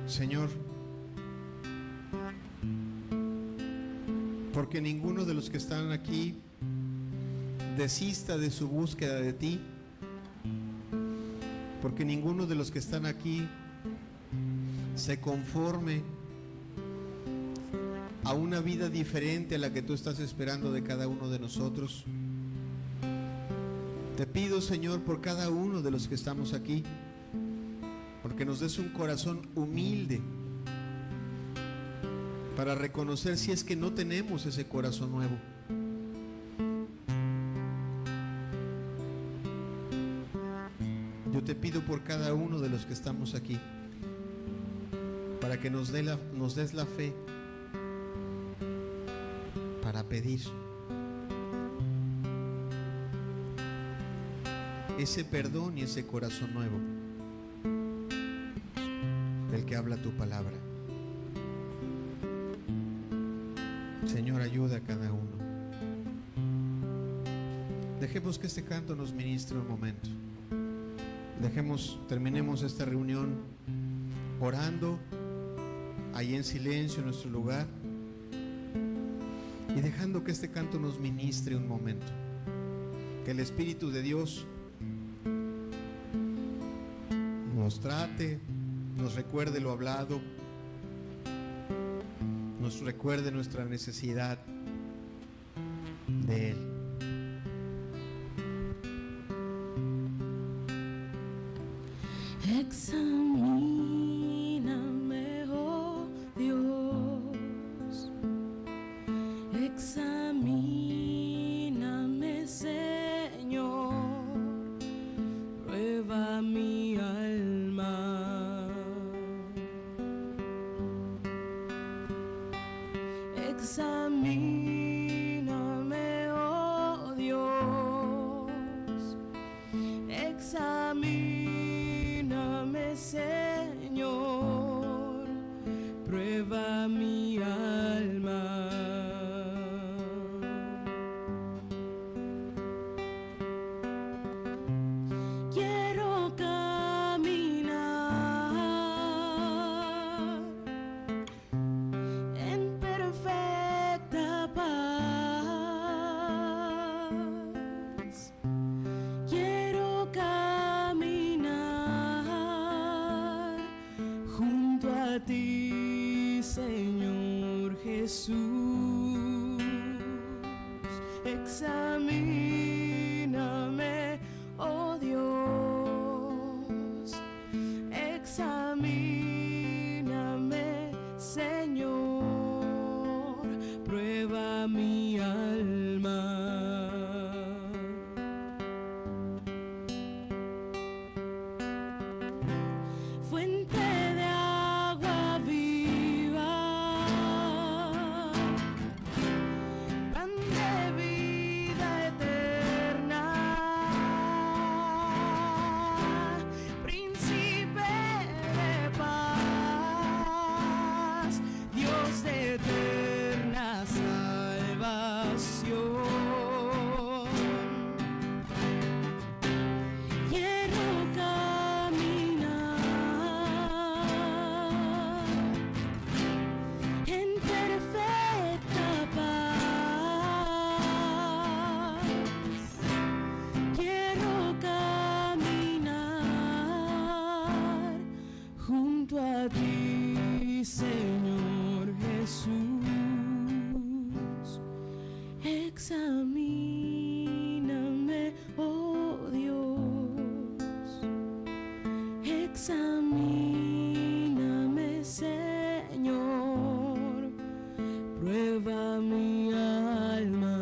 Señor, porque ninguno de los que están aquí desista de su búsqueda de ti, porque ninguno de los que están aquí se conforme a una vida diferente a la que tú estás esperando de cada uno de nosotros. Te pido, Señor, por cada uno de los que estamos aquí, porque nos des un corazón humilde para reconocer si es que no tenemos ese corazón nuevo. Yo te pido por cada uno de los que estamos aquí, para que nos des la fe para pedir ese perdón y ese corazón nuevo del que habla tu palabra. Señor, ayuda a cada uno. Dejemos que este canto nos ministre un momento. Terminemos esta reunión orando ahí en silencio en nuestro lugar y dejando que este canto nos ministre un momento. Que el Espíritu de Dios nos trate, nos recuerde lo hablado, nos recuerde nuestra necesidad de Él. Examíname, oh Dios, examíname, Señor, prueba mi alma. Examíname, oh Dios, examíname, Señor, prueba mi alma. Quiero caminar en perfecta paz. Quiero caminar junto a ti, Señor Jesús. Examíname, oh Dios, examíname, Señor, prueba mi alma. Fuente de agua viva, pan de vida eterna, príncipe de paz, Dios de eterna salvación. Quiero caminar en perfecta paz. Quiero caminar junto a ti, Señor Jesús. Examíname, oh Dios, examíname, Señor, prueba mi alma.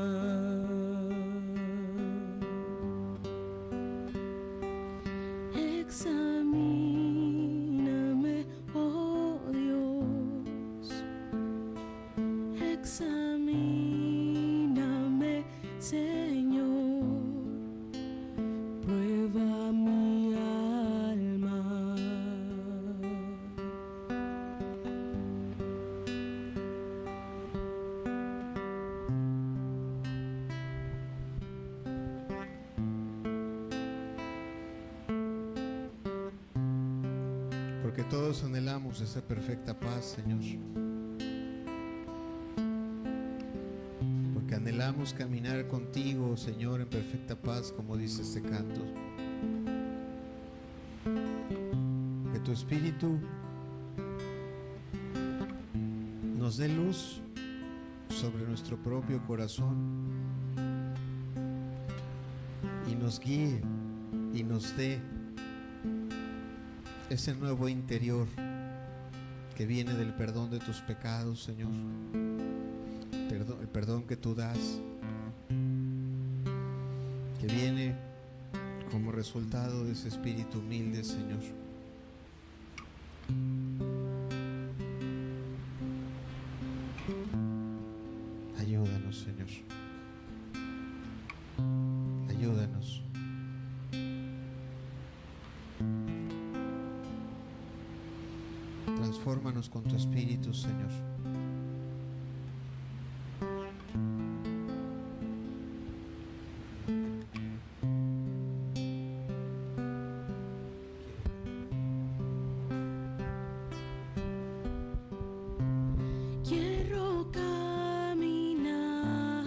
Examíname, oh Dios, examíname, Señor, prueba mi alma. Porque todos anhelamos esa perfecta paz, Señor. Porque anhelamos caminar contigo, Señor, en perfecta paz, como dice este canto. Que tu Espíritu nos dé luz sobre nuestro propio corazón y nos guíe y nos dé ese nuevo interior que viene del perdón de tus pecados, Señor. El perdón que tú das, que viene como resultado de ese espíritu humilde, Señor. Ayúdanos, Señor. Ayúdanos. Transfórmanos con tu espíritu, Señor. Quiero caminar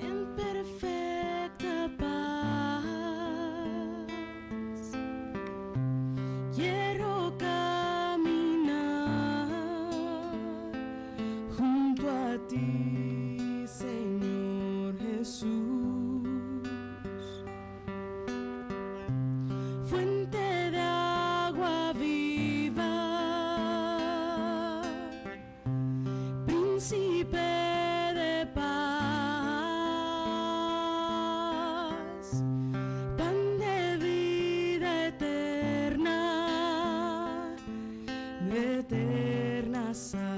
en perfecta paz. Quiero caminar príncipe de paz, pan de vida eterna, de eterna salvación.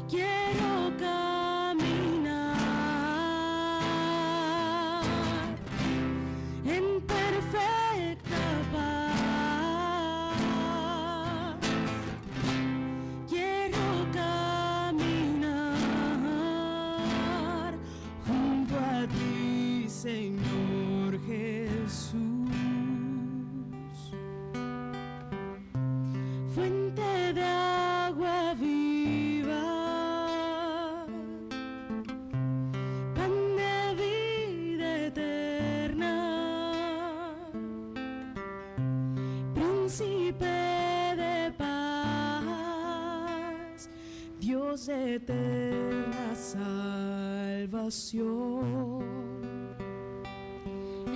Quiero caminar en perfecta paz. Quiero caminar junto a ti, Señor Jesús. Fuente de agua viva, pan de vida eterna, príncipe de paz, Dios de eterna salvación.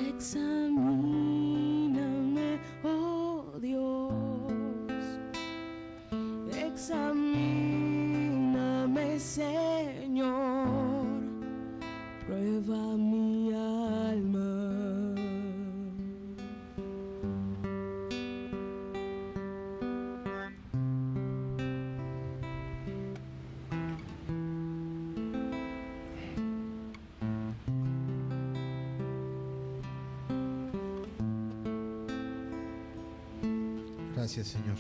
Examíname, oh Dios, examíname, Señor, prueba mi alma. Gracias, Señor,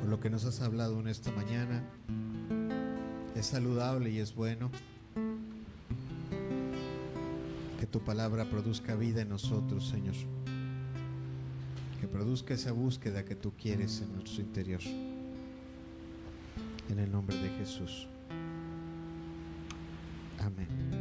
por lo que nos has hablado en esta mañana. Es saludable y es bueno que tu palabra produzca vida en nosotros, Señor, que produzca esa búsqueda que tú quieres en nuestro interior. En el nombre de Jesús. Amén.